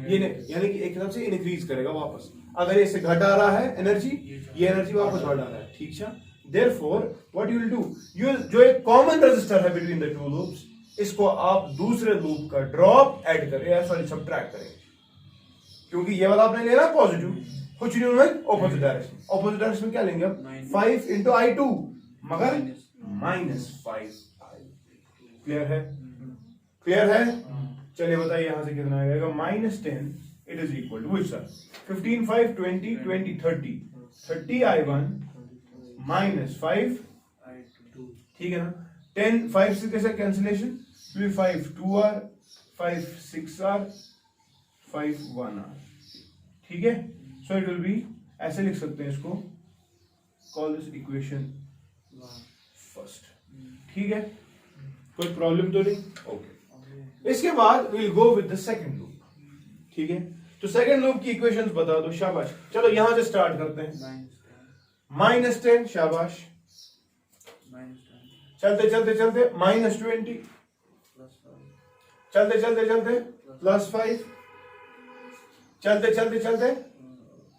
ये यानी कि एक हिसाब से इंक्रीज करेगा वापस. अगर ये से घटा रहा है एनर्जी, ये एनर्जी वापस बढ़ा रहा है. ठीक है, therefore what you will do, जो एक कॉमन रेजिस्टर है बिटवीन द टू लूप्स, इसको आप दूसरे लूप का ड्रॉप ऐड करें, सॉरी सब्ट्रैक्ट करें, क्योंकि ये वाला आपने लेना पॉजिटिव, कुछ नहीं होगा ऑपोजिट डायरेक्शन। ऑपोजिट डायरेक्शन में क्या लेंगे अब? 5 इंटू I2 मगर -5I। क्लियर है? क्लियर है? चलिए बताइए यहां से कितना आएगा? -10 it is equal to which sir? 15 5 20 20 30 30I1 -5, ठीक है ना? 10 5 से कैसे कैंसिलेशन? 5 2R 5 6R 5 1R, ठीक है? सो इट विल बी, ऐसे लिख सकते हैं इसको, कॉल दिस इक्वेशन फर्स्ट, ठीक है? कोई प्रॉब्लम तो नहीं? ओके। इसके बाद will go with the second loop, ठीक है? तो सेकंड लूप की इक्वेशंस बता दो, शाबाश। चलो यहां से स्टार्ट करते हैं। -10, शाबाश। चलते चलते चलते -20, चलते चलते चलते +5, चलते चलते चलते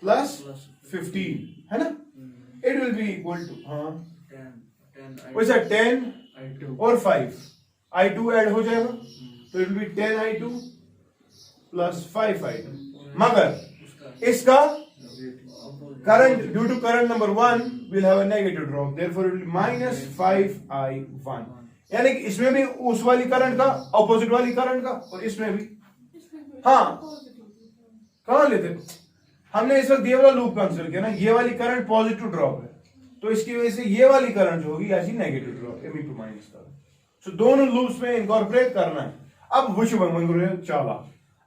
+15, है ना? It will be equal to, हाँ वैसे 10 I2 और 5 I2 ऐड हो जाएगा, तो it will B 10I2 + 5I2, मगर इसका current, due to current number 1 will have a negative drop, therefore it will be -5I1। यानी कि इसमें भी उस वाली करंट का, ऑपोजिट वाली करंट का, और इसमें भी, हाँ कहां लेते, हमने इस वक्त ये वाला लूप कंसीडर किया ना, ये वाली करंट पॉजिटिव ड्रॉप है, तो इसकी वजह से ये वाली करंट जो होगी ऐसी नेगेटिव ड्रॉप, M माइनस का। सो दोनों लूप्स में इनकॉर्पोरेट करना है। अब विच चाला,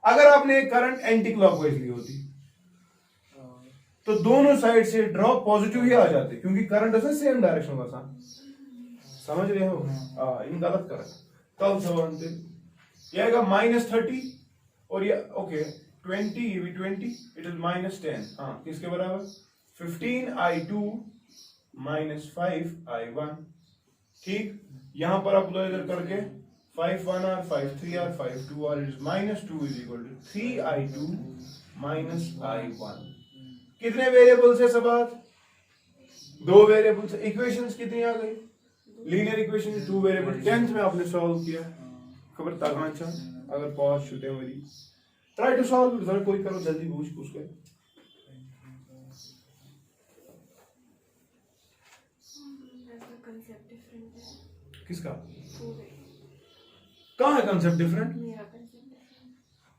अगर आपने एक करंट एंटी क्लॉकवाइज ली होती तो दोनों साइड से ड्रॉप पॉजिटिव ही आ जाते, क्योंकि करंट है सेम डायरेक्शन का सा, समझ रहे हो? इन गलत करंट कल से ये आएगा -30 और ये ओके 20, ये भी 20, इट इज -10, हाँ किसके बराबर? 15I2 -5I1, ठीक? यहां पर आप लो इधर करके 5 1R 5 3R 5 2R, it is -2 is equal to 3I2 -I1। कितने वेरिएबल्स है सबात? 2 वेरिएबल्स। इक्वेशंस कितनी आ गई? Linear equation 2 variable. 10th में आपने सॉल्व किया, खबर तगांचा, अगर पॉज छूटे मरी ट्राई टू सॉल्व, जरा कोई करो जल्दी, पूछ कर। कंसेप्ट डिफरेंट है। किसका? पूरे कहाँ है कंसेप्ट डिफरेंट? मेरा कंसेप्ट डिफरेंट।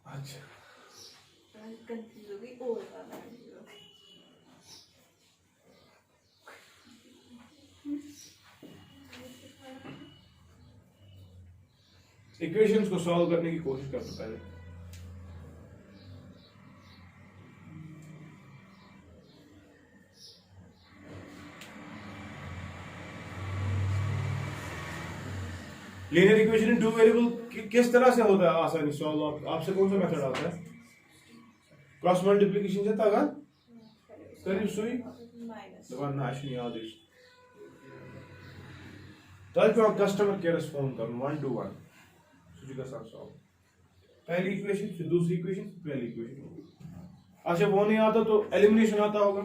अच्छा, कंफ्यूज हो गई और ज्यादा कंफ्यूज हो गई। इक्वेशंस को सॉल्व करने की कोशिश करते पहले। लीनियर इक्वेशन इन 2 वेरिएबल किस तरह से होता है आसानी सॉल्व? आपसे कौन सा मेथड आता है? क्रॉस मल्टीप्लिकेशन से तगा करीब सुई माइनस दबाना आशनी याद है। तब पे कस्टमर केयर फोन कर 1 to 1 सुजी का साथ सॉल्व। पहली इक्वेशन फिर दूसरी इक्वेशन पहली इक्वेशन। अच्छा वो नहीं आता तो एलिमिनेशन आता होगा।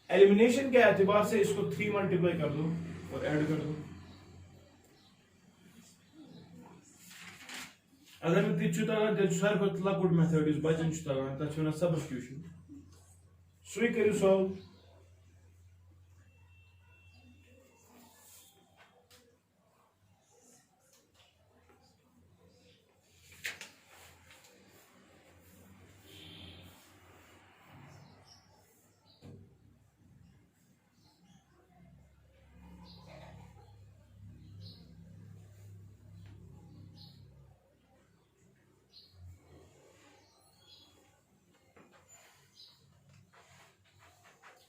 एलिमिनेशन के एतबार से इसको 3 मल्टीप्लाई कर दो और ऐड कर दो। अगर मैं तिच तगान तेल सार को लकुट मेथड इस बचन तगान तथ वन सब्स्टिट्यूशन सुई करू सॉल्व।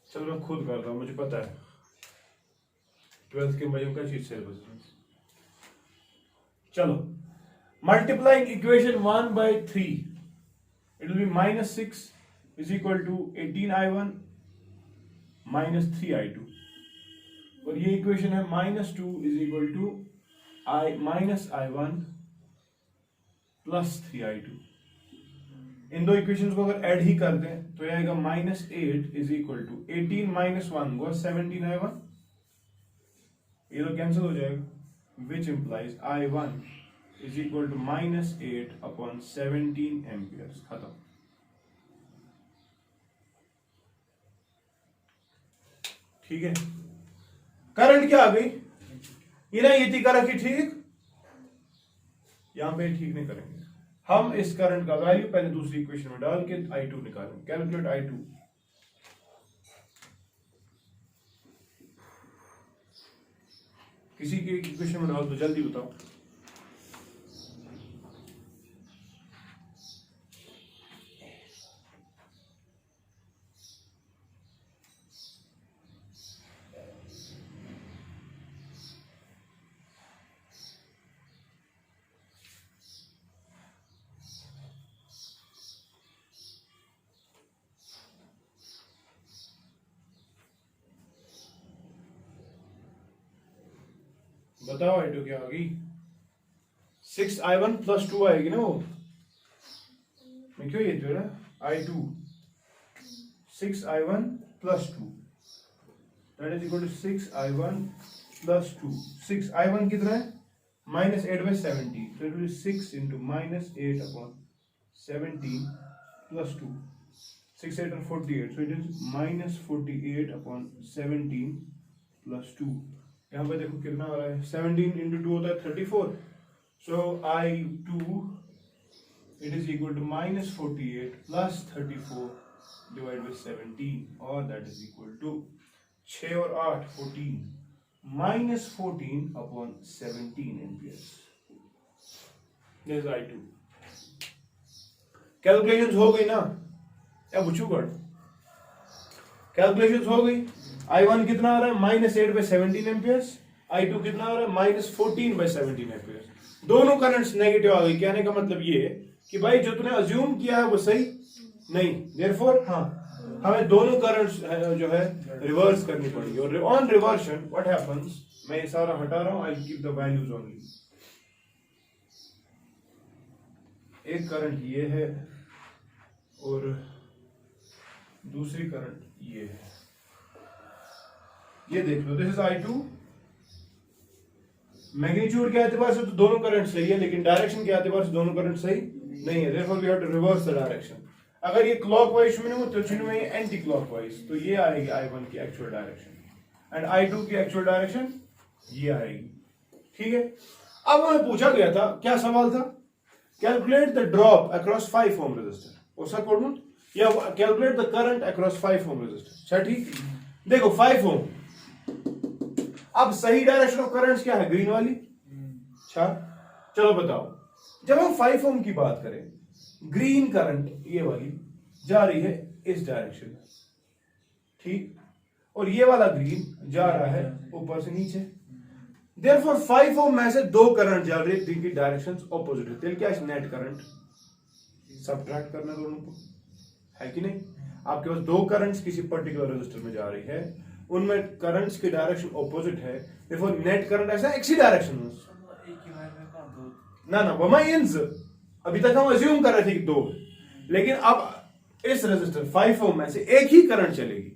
चलो मैं खुद करता हूँ, मुझे पता है 12th के मजों का चीज सिलेबस। चलो multiplying equation 1 by 3 it will be -6 is equal to 18I1 -3I2 और ये इक्वेशन है -2 is equal to -I1 +3I2। इन दो इक्वेशंस को अगर ऐड ही कर दें तो यह आएगा -8 is equal to 18 - 1 go 17I1। ये तो कैंसिल हो जाएगा, which implies I1 is equal to -8/17 amperes. खत्म। ठीक है, करंट क्या आ गई? ये ना ये थी करा की ठीक, यहां पे ठीक नहीं करेंगे हम। इस करंट का वैल्यू पहले दूसरी इक्वेशन में डाल के I2 निकालेंगे। Calculate I2। किसी की इक्वेशन में डाल तो जल्दी बताओ। बताओ I2 क्या होगी? 6I1 + 2 आएगी ना वो। मैं क्यों ये जो है I2 6I1 + 2 that is equal to 6I1 + 2। 6I1 कितना है? -8/17, so it will be 6 into -8/17 + 2। 6 8 are 48, so it is -48/17 + 2। यहाँ पे देखो कितना हो रहा है, 17 into 2 होता है 34, so I2 it is equal to -48 + 34 divided by 17, or that is equal to 6 और 8 14, -14/17 amperes। This is I2। Calculations हो गई ना? या बुचूगढ़ कैलकुलेशंस हो गई। I1 कितना आ रहा है? -8/17 एम्पियर्स। I2 कितना आ रहा है? -14/17 एम्पियर्स। दोनों करंट्स नेगेटिव आ गई। कहने का मतलब ये है कि भाई जो तूने अज्यूम किया है वो सही नहीं, देयरफॉर हाँ हमें दोनों करंट्स जो है रिवर्स करनी पड़ेगी। और ऑन रिवर्शन व्हाट हैपेंस, मैं ये सारा हटा रहा हूं, I keep the values only. एक करंट ये है और दूसरी करंट ये है। ये देख लो, दिस इज I2। मैग्नीट्यूड के एतबार से तो दोनों करंट सही है, लेकिन डायरेक्शन के एतबार से दोनों करंट सही नहीं है। Therefore we have to reverse the direction. अगर ये क्लॉकवाइज चुनूं तो चुनूं ये एंटी क्लॉकवाइज, तो ये आएगी I1 की एक्चुअल डायरेक्शन एंड I2 की एक्चुअल डायरेक्शन ये आएगी। ठीक है, अब हमें पूछा गया था, क्या सवाल था? Calculate the drop across 5 ohm resistor. उसका कोड या calculate the current across 5 ohm resistor. अच्छा ठीक, देखो 5 ओम, अब सही डायरेक्शन ऑफ करंट्स क्या है? ग्रीन वाली। अच्छा चलो बताओ, जब हम 5 ओम की बात करें, ग्रीन करंट ये वाली जा रही है इस डायरेक्शन में, ठीक, और ये वाला ग्रीन जा रहा है ऊपर से नीचे। देयरफॉर 5 ओम में से दो करंट जा रही है जिनकी डायरेक्शंस ऑपोजिट है। तो क्या है नेट करंट? सब्ट्रैक्ट करना दोनों को, है कि नहीं? आपके पास दो करंट्स किसी पर्टिकुलर रजिस्टर में जा रही है, उनमें करंट्स की डायरेक्शन ऑपोजिट है, देयरफॉर नेट करंट ऐसा एक ही डायरेक्शन में। ना वो माइंस अभी तक हम अज्यूम कर रहे थे कि दो, लेकिन अब इस रजिस्टर 5 ओम में से एक ही करंट चलेगी,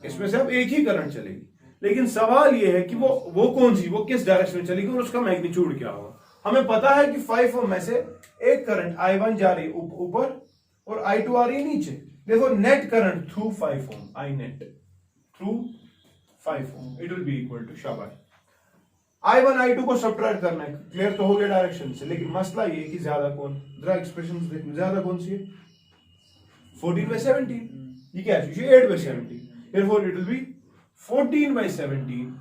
इसमें से अब एक ही करंट चलेगी। लेकिन सवाल यह है कि वो कौन सी, वो किस डायरेक्शन में चलेगी और उसका मैग्नीट्यूड क्या होगा। हमें पता है कि 5 ओम में से एक करंट I1 जा रही है ऊपर और I2 आ रही है नीचे। देखो net current through 5 ohm, I net through 5 ohm, it will be equal to, शाबाश, I1 I2 को सब्ट्रैक्ट करना है। क्लियर तो हो गया डायरेक्शन से, लेकिन मसला ये कि ज्यादा कौन, जरा एक्सप्रेशंस देखो, ज्यादा कौन सी है? 14/17। ये क्या है? 8/17। therefore it will be 14/17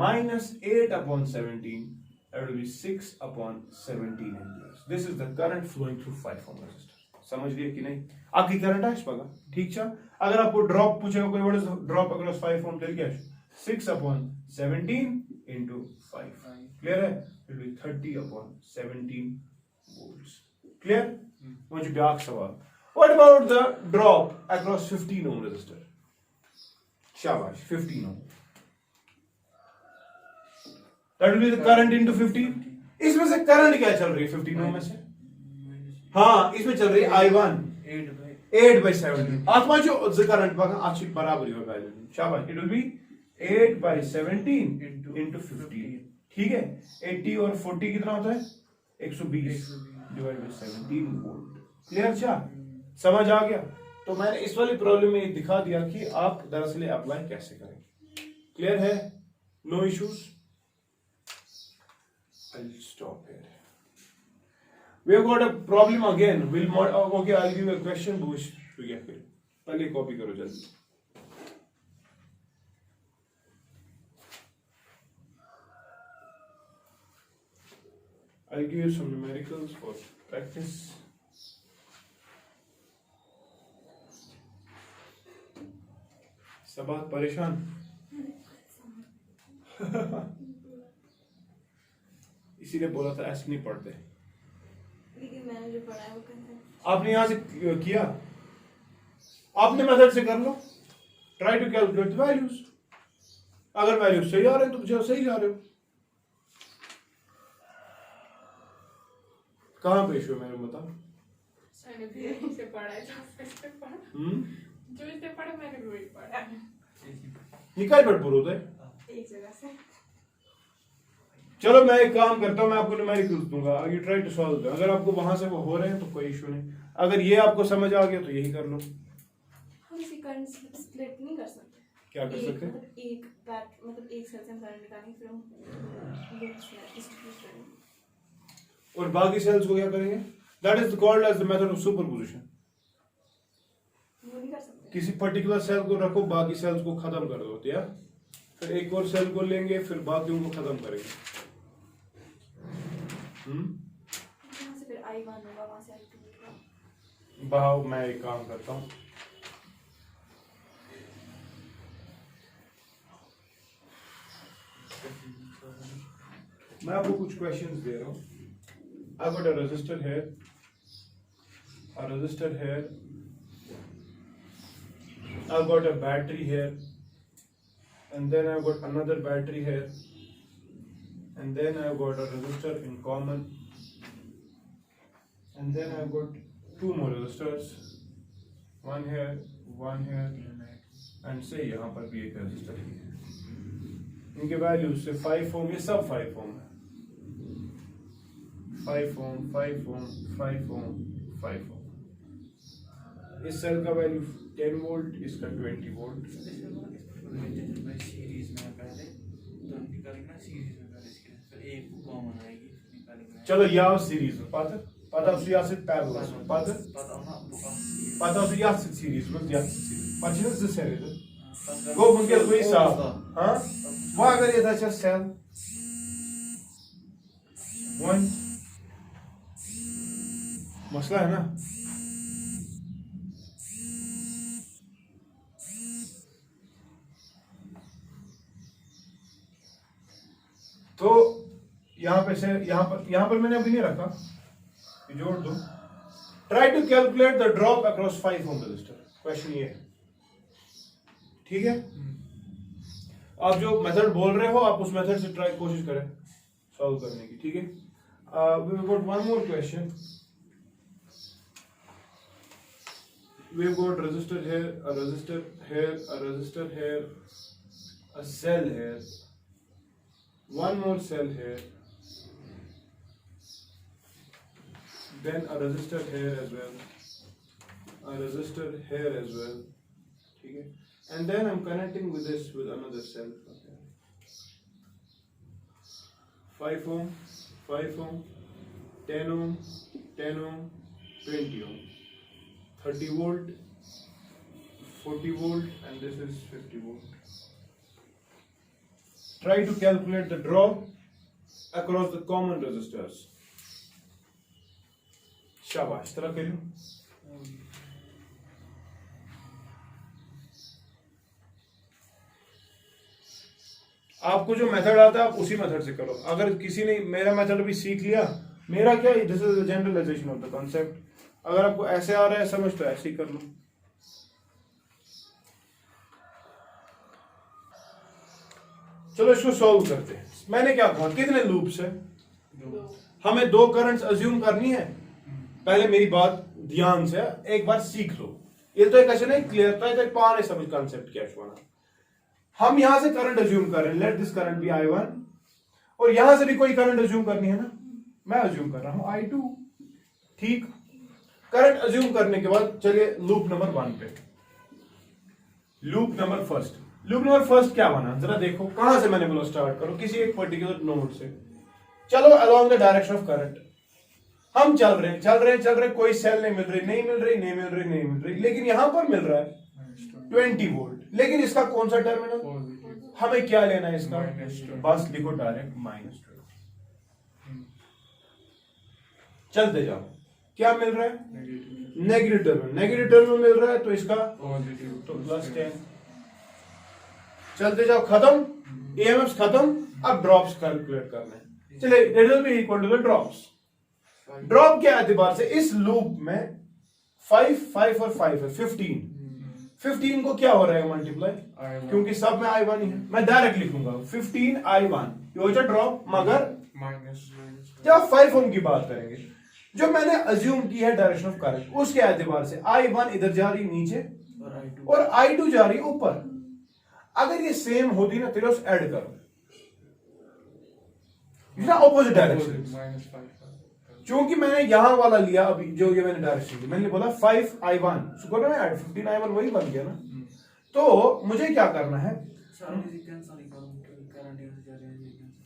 minus 8/17, that will be 6/17 amperes. This is the current flowing through 5 ohm resistor. समझ लिए कि नहीं? आपकी करंट है इस पर, ठीक है? अगर आपको ड्रॉप पूछेगा कोई, what is drop across 5 ohm, tell क्या है? 6/17 into 5. Clear है? It will be 30/17 volts. Clear? मुझे ब्याक सवाल, what about the drop across 15 ohm resistor? शाबाश, 15 ohm. That will be the current into 15. इसमें से करंट क्या चल रही है 15 ohm में से? हाँ, इसमें चल रही है I1 8/17। आत्मा जो करंट पागा अच्छी बराबरी हो वैल्यू, शाबाश, it will be 8/17 into 15। ठीक है, 80 और 40 कितना होता है 120 डिवाइड बाय 17 वोल्ट। क्लियर था, समझ आ गया? तो मैंने इस वाली प्रॉब्लम में ये दिखा दिया कि आप दरअसल अप्लाई कैसे करेंगे। क्लियर है? No issues? I'll stop here. We have got a problem again. Okay, I'll give you a question. Bhush, we get it. पहले कॉपी करो जल्दी। I'll give you some numericals for practice. सब बात परेशान इसीलिए बोला था ऐसे नहीं पढ़ते। लेकिन मैंने जो पढ़ा है वो कंसेप्ट आपने यहां से किया, आपने मेथड से कर लो। Try to calculate the values. अगर वैल्यूज सही आ रहे हैं तो मुझे सही जा रहे हो। कहां पे इशू है मेरे बताओ। मैंने भी से पढ़ा है जो इसे पढ़ा मैंने भी वही पढ़ा है निकाल पढ़ पूरा होता है एक जगह से। चलो मैं एक काम करता हूँ, मैं आपको न्यूमेरिकल्स दूंगा, you try to solve that. अगर आपको वहां से वो हो रहे हैं तो कोई इशू नहीं, अगर ये आपको समझ आ गया तो यही कर लो। हम इसी करंट स्प्लिट नहीं कर सकते। क्या कर सकते हैं? मतलब एक बैट मतलब एक सेल से हम करंट निकालेंगे फिर हम लूप्स में डिस्ट्रीब्यूट करेंगे और बाकी सेल्स को क्या करेंगे? That is called as the method of superposition. वो नहीं कर सकते। किसी पर्टिकुलर सेल को रखो, बाकी सेल्स को खत्म कर दो, या फिर एक और सेल को लेंगे फिर बाकियों को खत्म करेंगे। यहाँ से फिर I1 होगा, वहाँ से I2 होगा। भाव मैं एक काम करता हूँ, मैं आपको कुछ क्वेश्चंस दे रहा हूँ। I've got a resistor here, I've got a battery here, and then I've got another battery here, and then I've got a resistor in common, and then I've got two more resistors, one here, and say यहाँ पर भी एक resistor है। इनके वैल्यूज से 5 ओम, ये सब 5 ओम है। 5 ओम, 5 ओम, 5 ओम, 5 ओम। इस सेल का वैल्यू 10 वोल्ट, इसका 20 वोल्ट। सीरीज में पहले तो निकालेंगे ना, सीरीज में पहले इसके फिर एक कॉमन आएगी फिर निकालेंगे। चलो या सीरीज में pata su yasit parallel pata su yasit series में yasit series pachines the series go bunkel कोई साफ हाँ वो अगर ये था just cell 1 मसला है ना। तो यहाँ पे से यहाँ पर मैंने अभी नहीं रखा, जोड़ दो। Try to calculate the drop across 5 ohm resistor. Question ये है, ठीक है? आप जो मेथड बोल रहे हो आप उस मेथड से ट्राई कोशिश करें सॉल्व करने की, ठीक है? We have got one more question. We have got resistor here, a resistor here, a resistor here, a cell here, one more cell here, then a resistor here as well, a resistor here as well, okay? And then I'm connecting with this with another cell, okay? 5 ohm, 5 ohm, 10 ohm, 10 ohm, 20 ohm, 30 volt, 40 volt, and this is 50 volt. Try to calculate the drop across the common resistors. शाबाश, इस तरह करियो। आपको जो मेथड आता है आप उसी मेथड से करो। अगर किसी ने मेरा मेथड भी सीख लिया, मेरा क्या, this is the generalization of the concept. अगर आपको ऐसे आ रहा है समझ तो ऐसे ही कर लो। चलो इसको सॉल्व करते हैं। मैंने क्या कहा, कितने लूप्स है? हमें 2 करंट्स अज्यूम करनी है। पहले मेरी बात ध्यान से एक बार सीख लो, ये तो एक ऐसे नहीं क्लियर था, तो पाने समझ कॉन्सेप्ट क्या छुआना। हम यहां से करंट अज्यूम कर रहे हैं, let this current B I1 और यहां से भी कोई करंट अज्यूम करनी है ना, मैं अज्यूम कर रहा हूं I2। ठीक, करंट अज्यूम करने के बाद चलिए लूप नंबर 1 पे, लूप नंबर फर्स्ट क्या बना जरा देखो, कहां से मैंने बोला स्टार्ट करो, किसी एक पर्टिकुलर नोड से चलो along the direction of current. हम चल रहे, कोई सेल नहीं मिल रही, लेकिन यहां पर मिल रहा है 20 वोल्ट, लेकिन इसका कौन सा टर्मिनल, हमें क्या लेना है इसका, बस लिखो डायरेक्ट -20। चलते जाओ, क्या मिल रहा है, नेगेटिव टर्मिनल मिल रहा है, तो इसका तो +10। चलते जाओ, खत्म, EMFs खत्म, अब ड्रॉप्स कैलकुलेट करना है। चलिए, it will be equal to the drops. Drop के एतबार से इस लूप में 5 और 5 है, 15 को क्या हो रहा है मल्टीप्लाई, क्योंकि सब में I1 ही है, मैं डायरेक्ट लिखूंगा 15 I1, ये हो जाए ड्रॉप। मगर जब 5 ओम की बात करेंगे, जो मैंने अज्यूम की है डायरेक्शन ऑफ करंट, उसके एतबार से I1 इधर जा रही नीचे और I2 जा रही ऊपर। अगर ये सेम होती ना तो ऐड करो, ऑपोजिट डायरेक्शन। क्योंकि मैंने यहां वाला लिया, अभी जो ये मैंने डायरेक्शन ली, मैंने बोला 5 I1, सुपर में ऐड 15 I1 वही बन गया ना। तो मुझे क्या करना है,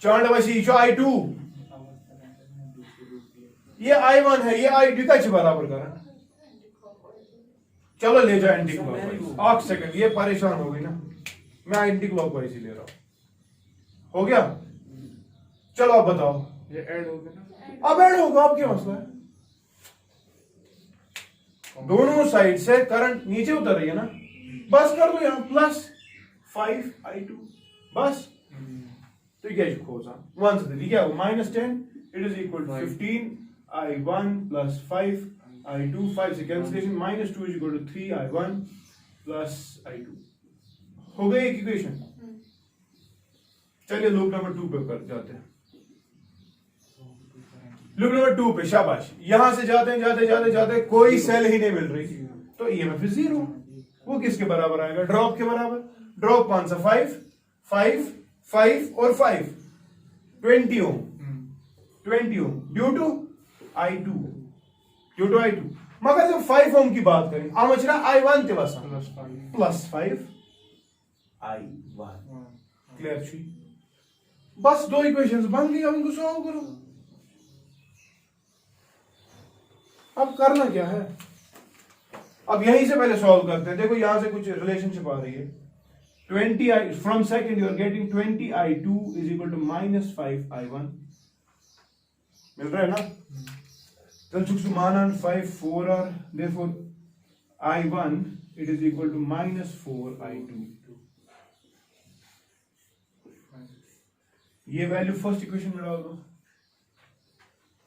चांड वैसी I2, ये I1 है, ये I2 का बराबर करा। चलो ले जाओ एंटी क्लॉकवाइज। 8 सेकंड, ये परेशान हो गई ना, मैं एंटी क्लॉकवाइज ही ले रहा हूं, हो गया। चलो अब बताओ, ये ऐड हो गया ना, अब ऐड होगा, अब क्या मसला है, दोनों साइड से करंट नीचे उतर रही है ना, बस कर दो यहां +5 I2 बस। तो क्या खोजा 1 से क्या हो, -10, it is equal to 15 I1 + 5 I2, 5 से cancellation, -2 is equal to 3 I1 + I2। हो गई एक इक्वेशन। चलिए लूप नंबर 2 पे कर जाते हैं। लूप नंबर 2 पे, शाबाश, यहां से जाते कोई सेल ही नहीं मिल रही, तो EMF इज 0। वो किसके बराबर आएगा, ड्रॉप के बराबर। ड्रॉप कौन सा, 5 और 5, 20 ओम ड्यू टू I2। मगर जब 5 ओम की बात करें, आमचना I1 ते वसा +5 I1। क्लियर छी, बस 2 इक्वेशंस बन गई, अब इनको सॉल्व करो। अब करना क्या है, अब यहीं से पहले सॉल्व करते हैं। देखो यहां से कुछ रिलेशनशिप आ रही है, 20 from second you are getting 20 I2 is equal to -5 I1, मिल रहा है ना। चल चुक मानन 5 4 और therefore I1 it is equal to -4 I2। ये वैल्यू फर्स्ट इक्वेशन में डाल दो,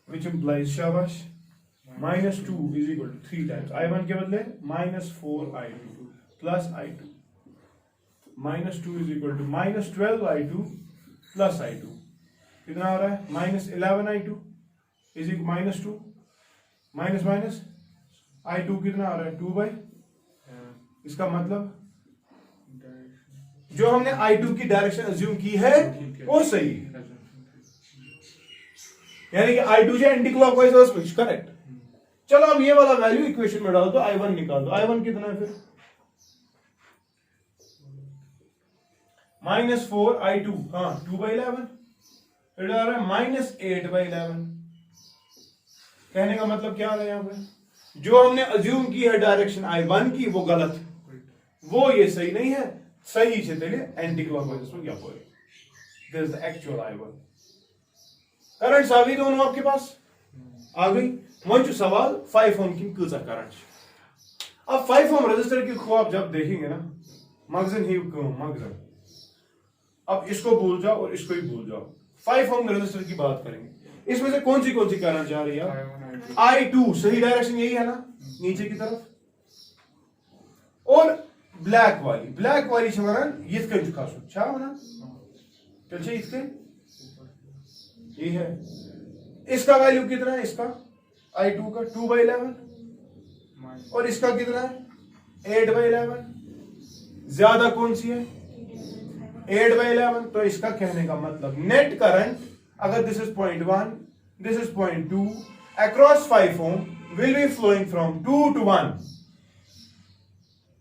which implies, शाबाश, -2 is equal to 3 times I1 के बदले -4 I2 plus I2, -2 is equal to -12 I2 plus I2, कितना आ रहा है, -11 I2 is equal -2 minus I2 कितना आ रहा है, 2 बाई, इसका मतलब जो हमने I2 की डायरेक्शन अज्यूम की है वो सही है, यानी कि I2 जो एंटी क्लॉकवाइज और स्विच, करेक्ट। चलो अब ये वाला वैल्यू इक्वेशन में डाल दो, I1 निकाल दो। I1 कितना है फिर, -4 I2, हाँ 2/11, फिर आ रहा है -8/11। कहने का मतलब क्या आ रहा है यहाँ पे, जो हमने अज्यूम की है डायरेक्शन I1 की वो गलत, वो ये सही नहीं है, सही से एंटी क्लॉकवाइज में क्या बोले, this is the actual I1। Current आ गई दोनों आपके पास आ गई। वंचु सवाल 5 ओम की कूजा करंट। अब 5 ओम रजिस्टर की ख्वाब जब देखेंगे ना, मगजन ही मगजन, अब इसको भूल जाओ और इसको ही भूल जाओ। 5 ओम रजिस्टर की बात करेंगे, इसमें से कौन सी करंट जा रही है, I2, सही डायरेक्शन यही है ना, नीचे की तरफ। और ब्लैक वाली छमरन ये कन खासु छा वना चल छे इसके, ये है, इसका वैल्यू कितना है, इसका I2 का 2/11 और इसका कितना है 8/11, ज्यादा कौन सी है 8/11, तो इसका कहने का मतलब नेट करंट अगर this is 0.1, this is 0.2, across 5 ohm will be flowing from 2 to 1.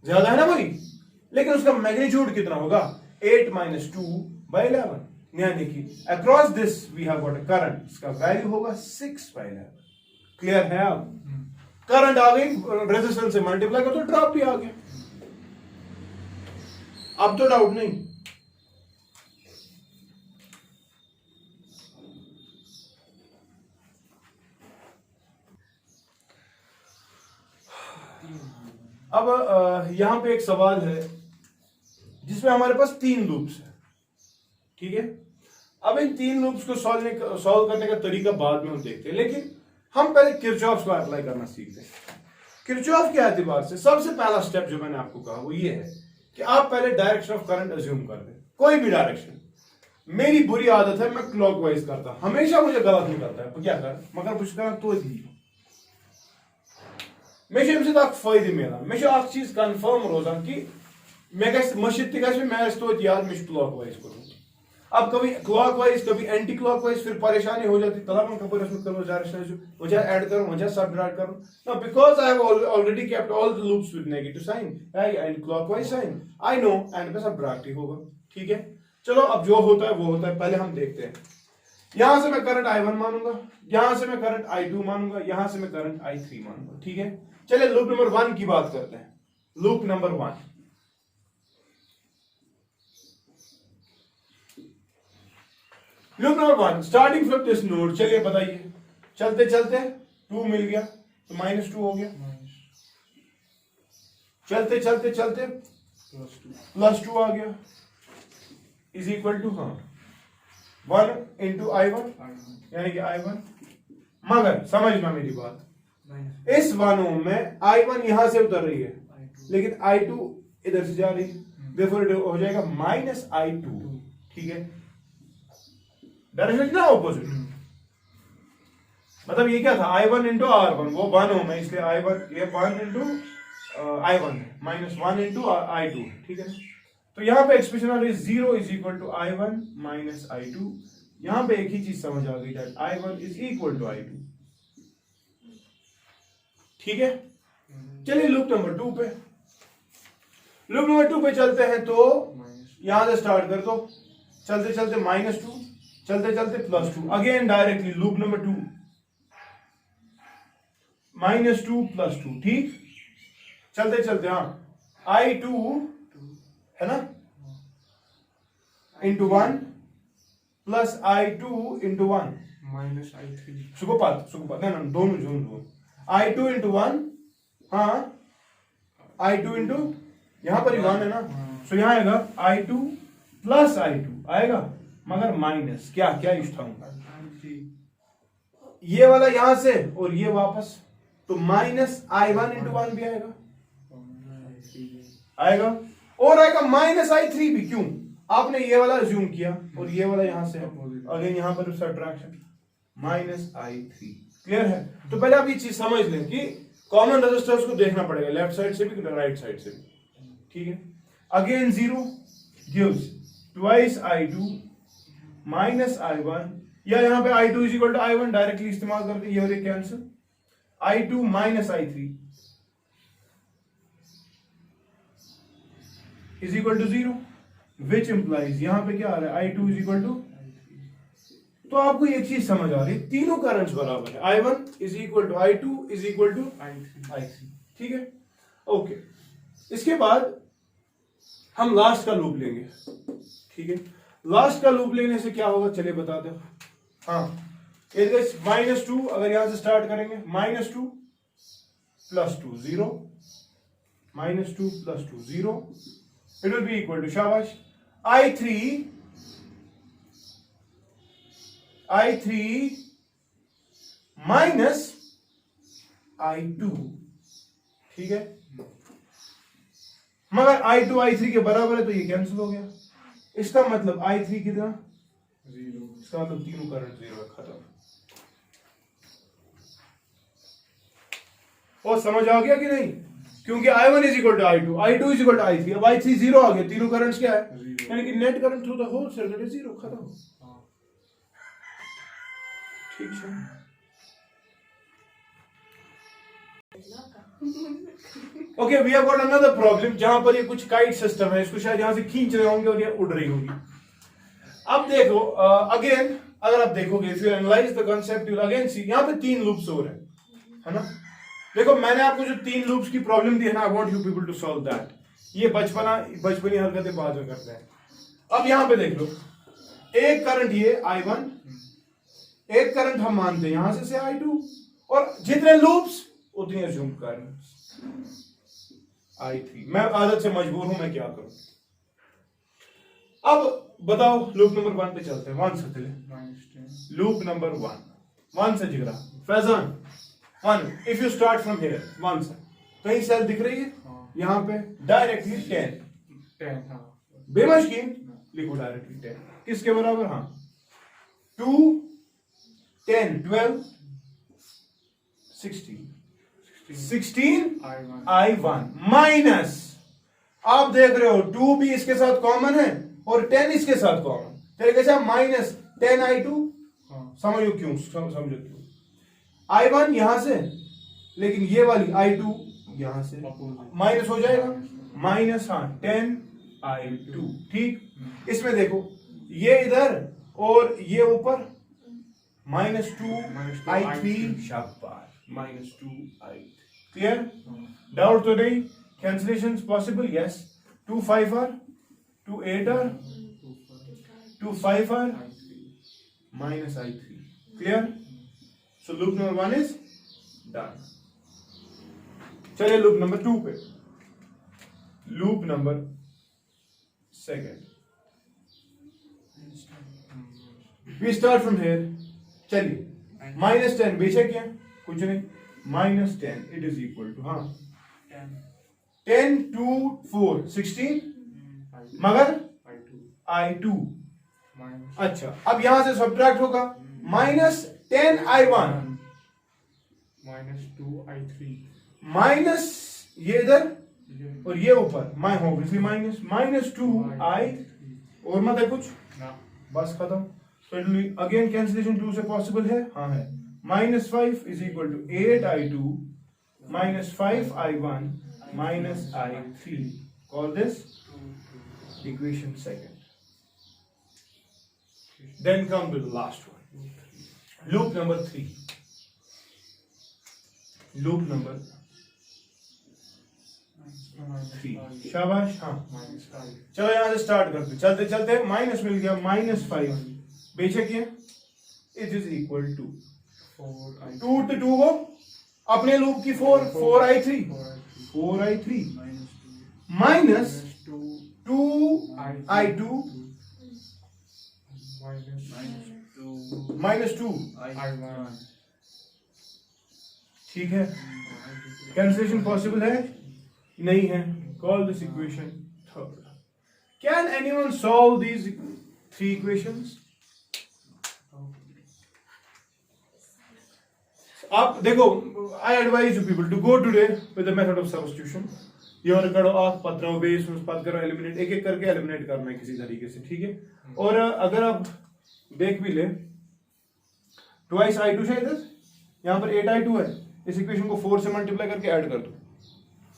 ज्यादा है ना भाई, लेकिन उसका मैग्नीट्यूड कितना होगा? 8 - 2/11. ध्यान देखिए, across this we have got a current, इसका वैल्यू होगा 6/11. क्लियर है? अब करंट आ गई, रेजिस्टेंस से मल्टीप्लाई कर तो ड्रॉप भी आ गया. अब तो डाउट नहीं. अब यहां पे एक सवाल है जिसमें हमारे पास 3 लूप्स है. ठीक है, अब इन 3 लूप्स को सॉल्व करने का तरीका बाद में हम देखते हैं, लेकिन हम पहले किरचॉफ को अप्लाई करना सीखते हैं. किरचॉफ के एतबार से सबसे पहला स्टेप जो मैंने आपको कहा वो ये है कि आप पहले डायरेक्शन ऑफ करंट अज्यूम कर दें, कोई भी डायरेक्शन. मेरी बुरी आदत है, मैं क्लॉकवाइज करता, हमेशा मुझे गलत निकलता है. क्या कर मगर कुछ करना तो ही मे फायदे मिलान, मे चीज कन्फर्म रोजान कि मे मशिद तो याद मे क्लॉकवाइज कर. अब कभी क्लॉकवाइज कभी एंटी क्लॉकवाइज, फिर परेशानी हो जाती. तलाबन कपर डायरेक्शन मुझे ऐड करूं, मुझे सबट्रैक्ट करूं. No, because I have already kept all the loops with negative sign and clockwise sign, I know end पे सबट्रैक्ट ही होगा. ठीक है, चलो अब जो होता है वो होता है. पहले हम देखते हैं. यहां से मैं करंट I1 मानूंगा, यहां से मैं करंट I2 मानूंगा, यहां से मैं करंट I3 मानूंगा. ठीक है, चलिए लूप नंबर 1 की बात करते हैं. Loop number 1, loop number 1 starting from this node. चलिए बताइए, चलते चलते 2 मिल गया तो -2 हो गया. चलते चलते चलते +2 आ गया इज इक्वल टू 1 × I1 यानी कि I1. मगर समझना मेरी बात, इस 1 ohm में I1 यहां से उतर रही है, लेकिन I2 इधर से जा रही है, देयरफॉर हो जाएगा -I2. ठीक है, डायरेक्शन ना ऑपोजिट. मतलब ये क्या था? I1 × R1, वो 1 ohm है इसलिए I1 ये 1 × I1 है, -1 × I2. ठीक है, तो यहां पे एक्सप्रेशन आ रही है 0 = I1 - I2. यहां पे एक ही चीज समझ आ गई, दैट I1 = I2. ठीक है, चलिए लूप नंबर 2 पे. लूप नंबर 2 पे चलते हैं तो यहां से स्टार्ट कर दो. चलते चलते -2, चलते चलते +2. Again directly loop number 2, -2 +2. ठीक, चलते चलते I2 है ना × 1 प्लस I2 × 1 -I3. सुखोपात ना दोनों I2 × 1, I2 × यहां पर 1 है ना, सो यहां आएगा I2 + I2 आएगा, मगर माइनस क्या क्या उठाऊंगा, ये वाला यहां से और ये वापस, तो -I1 × 1 भी आएगा और आएगा -I3 भी. क्यों? आपने ये वाला अज्यूम किया और ये वाला यहां से अगेन यहां पर सब्ट्रैक्शन -I3. क्लियर है? तो पहले आप ये चीज समझ लें कि कॉमन रेजिस्टर्स को देखना पड़ेगा, लेफ्ट साइड से भी राइट साइड से भी. ठीक है, again 0 gives twice I2 -I1, या यहां पे I2 = I1 डायरेक्टली इस्तेमाल करके ये और ये cancel. I2 -I3 = 0, which implies यहां पे क्या आ रहा है? I2 = तो आपको एक चीज समझ आ रही है, तीनों करंट्स बराबर है. I1 = I2 = I3. ठीक है, ओके. इसके बाद हम लास्ट का लूप लेंगे. ठीक है, लास्ट का लूप लेने से क्या होगा चलिए बताते हो. -2 अगर यहां से स्टार्ट करेंगे, -2 + 2 0, -2 + 2 0, it will be equal to शाबाश I3 माइनस I2. ठीक है, मगर I2 I3 के बराबर है तो ये कैंसिल हो गया. इसका मतलब I3 कितना? 0. इसका मतलब तीनों करंट 0 है, खत्म. और समझ आ गया कि नहीं? क्योंकि I1 = I2, I2 = I3. अब I3 0 आ गया, तीनों करंट्स क्या है? यानी कि net current through the whole circuit is 0, खत्म. ठीक है। Okay, we have got another problem जहां पर ये कुछ काइट सिस्टम है, इसको शायद यहां से खींच रहे होंगे और ये उड़ रही होगी। अब देखो अगेन, अगर आप देखोगे, if you analyse the concept you will again see, यहां पे 3 लूप्स हो रहे हैं, है ना। देखो मैंने आपको जो 3 लूप्स की प्रॉब्लम दी है ना, I want you people to solve that. ये बचपनी हरकतें बाद में करते हैं। अब यहां पे देख लो, एक करंट ये I1, एक करंट हम मानते हैं यहां से I2, और जितने लूप्स उतनी अज्यूम कर I3। मैं आदत से मजबूर हूं, मैं क्या करूं। अब बताओ, लूप नंबर 1 पे चलते हैं। 1 से चले, लूप नंबर 1 से जिगरा फैजान 1। If you start from here 1 से, कहीं सेल दिख रही है? यहां पे डायरेक्टली 10 बेमशकीन लिखो डायरेक्टली 10 किसके बराबर? हाँ 2 10 12 16 I1 माइनस, आप देख रहे हो 2 भी इसके साथ कॉमन है और 10 इसके साथ कॉमन, तरीके से माइनस 10 I2। समझो क्यों, समझो क्यों। I1 यहां से, लेकिन ये वाली I2 यहां से माइनस हो जाएगा, माइनस 10 I2। ठीक, इसमें देखो ये इधर और ये ऊपर, -2 I3, शाबाश, -2 I3। क्लियर? डाउट तो नहीं? Cancellation possible? Yes. 2 5 are 2 8 are 2 5 are -I3। Clear? So loop number 1 is done. चलिए लूप नंबर 2 पे, loop number 2। We start from here. चलिए -10 बेशक क्या कुछ नहीं, -10 इट इज इक्वल टू, हाँ 10 2 4 16 मगर I2। अच्छा, अब यहां से सब्ट्रैक्ट होगा, -10 I1 -2 I3 माइनस ये इधर और ये ऊपर, -2 I, और मत है कुछ, बस खत्म। तो अगेन कैंसिलेशन 2 से पॉसिबल है? हाँ है। -5 is equal to 8 I2 -5 I1 -I3। Call this equation 2nd। Then come to the last one, loop number 3। loop number 3, शाबाश। हाँ चलो यहां से स्टार्ट करते, चलते चलते माइनस मिल गया, -5 बेशक ये, it is equal to 2 to 2 हो, अपने लूप की 4 I3 माइनस 2 I2 -2 I1। ठीक है, कैंसिलेशन पॉसिबल है? नहीं है। Call this equation 3rd। Can anyone solve these 3 equations? आप देखो, I advise you people to go today with the method of substitution. ये करो आप पत्रों बेस पद करो एलिमिनेट, एक एक करके एलिमिनेट करना है किसी तरीके से, ठीक है। और अगर आप देख भी ले, ट्वाइस I2 शायद यहाँ पर 8 I2 है, इस इक्वेशन को 4 से मल्टीप्लाई करके ऐड कर दो,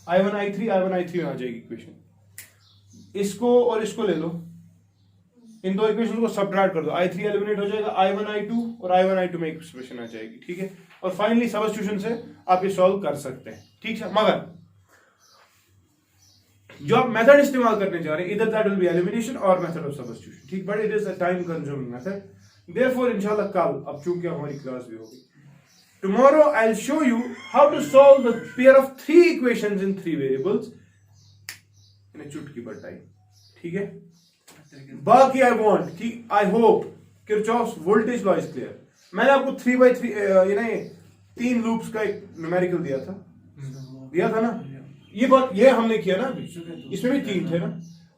I1 I3 में आ जाएगी इक्वेशन। इसको और इसको ले लो, इन दो इक्वेशन को सब्ट्रैक्ट कर दो, I3 एलिमिनेट हो जाएगा, I1 I2 और I1 I2 में एक्सप्रेशन आ जाएगी, ठीक है। और फाइनली सब्स्टिट्यूशन से आप ये सॉल्व कर सकते हैं, ठीक है। मगर जो आप मेथड इस्तेमाल करने जा रहे हैं, इधर दैट विल बी एलिमिनेशन और मेथड ऑफ सब्स्टिट्यूशन, ठीक, but it is a time consuming method. Therefore इंशाल्लाह कल, अब चूंकि हमारी क्लास भी होगी, tomorrow I'll show you how to solve the pair of 3 equations in 3 variables in a चुटकी भर टाइम, ठीक है। बाकी आई वांट कि I hope Kirchhoff's voltage law is clear. मैंने आपको 3x3 3 लूप्स का एक न्यूमेरिकल दिया था ना, ये बात ये हमने किया ना अभी, इसमें भी 3 थे ना,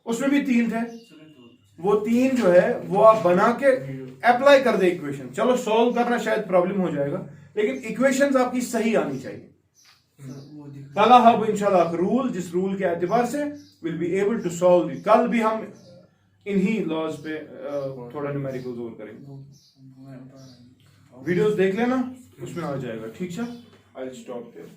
उसमें भी 3 थे, वो 3 जो है वो आप बना के अप्लाई कर दे इक्वेशन। चलो सॉल्व करना शायद प्रॉब्लम हो जाएगा, लेकिन इक्वेशंस आपकी सही आनी चाहिए। कल हम इंशाल्लाह रूल, जिस रूल के एतबार से will be able to solve, कल भी हम इन्हीं लॉज पे थोड़ा न्यूमेरिकल जोर करेंगे। वीडियोस देख लेना, उसमें आ जाएगा। ठीक है, आई विल स्टॉप देयर।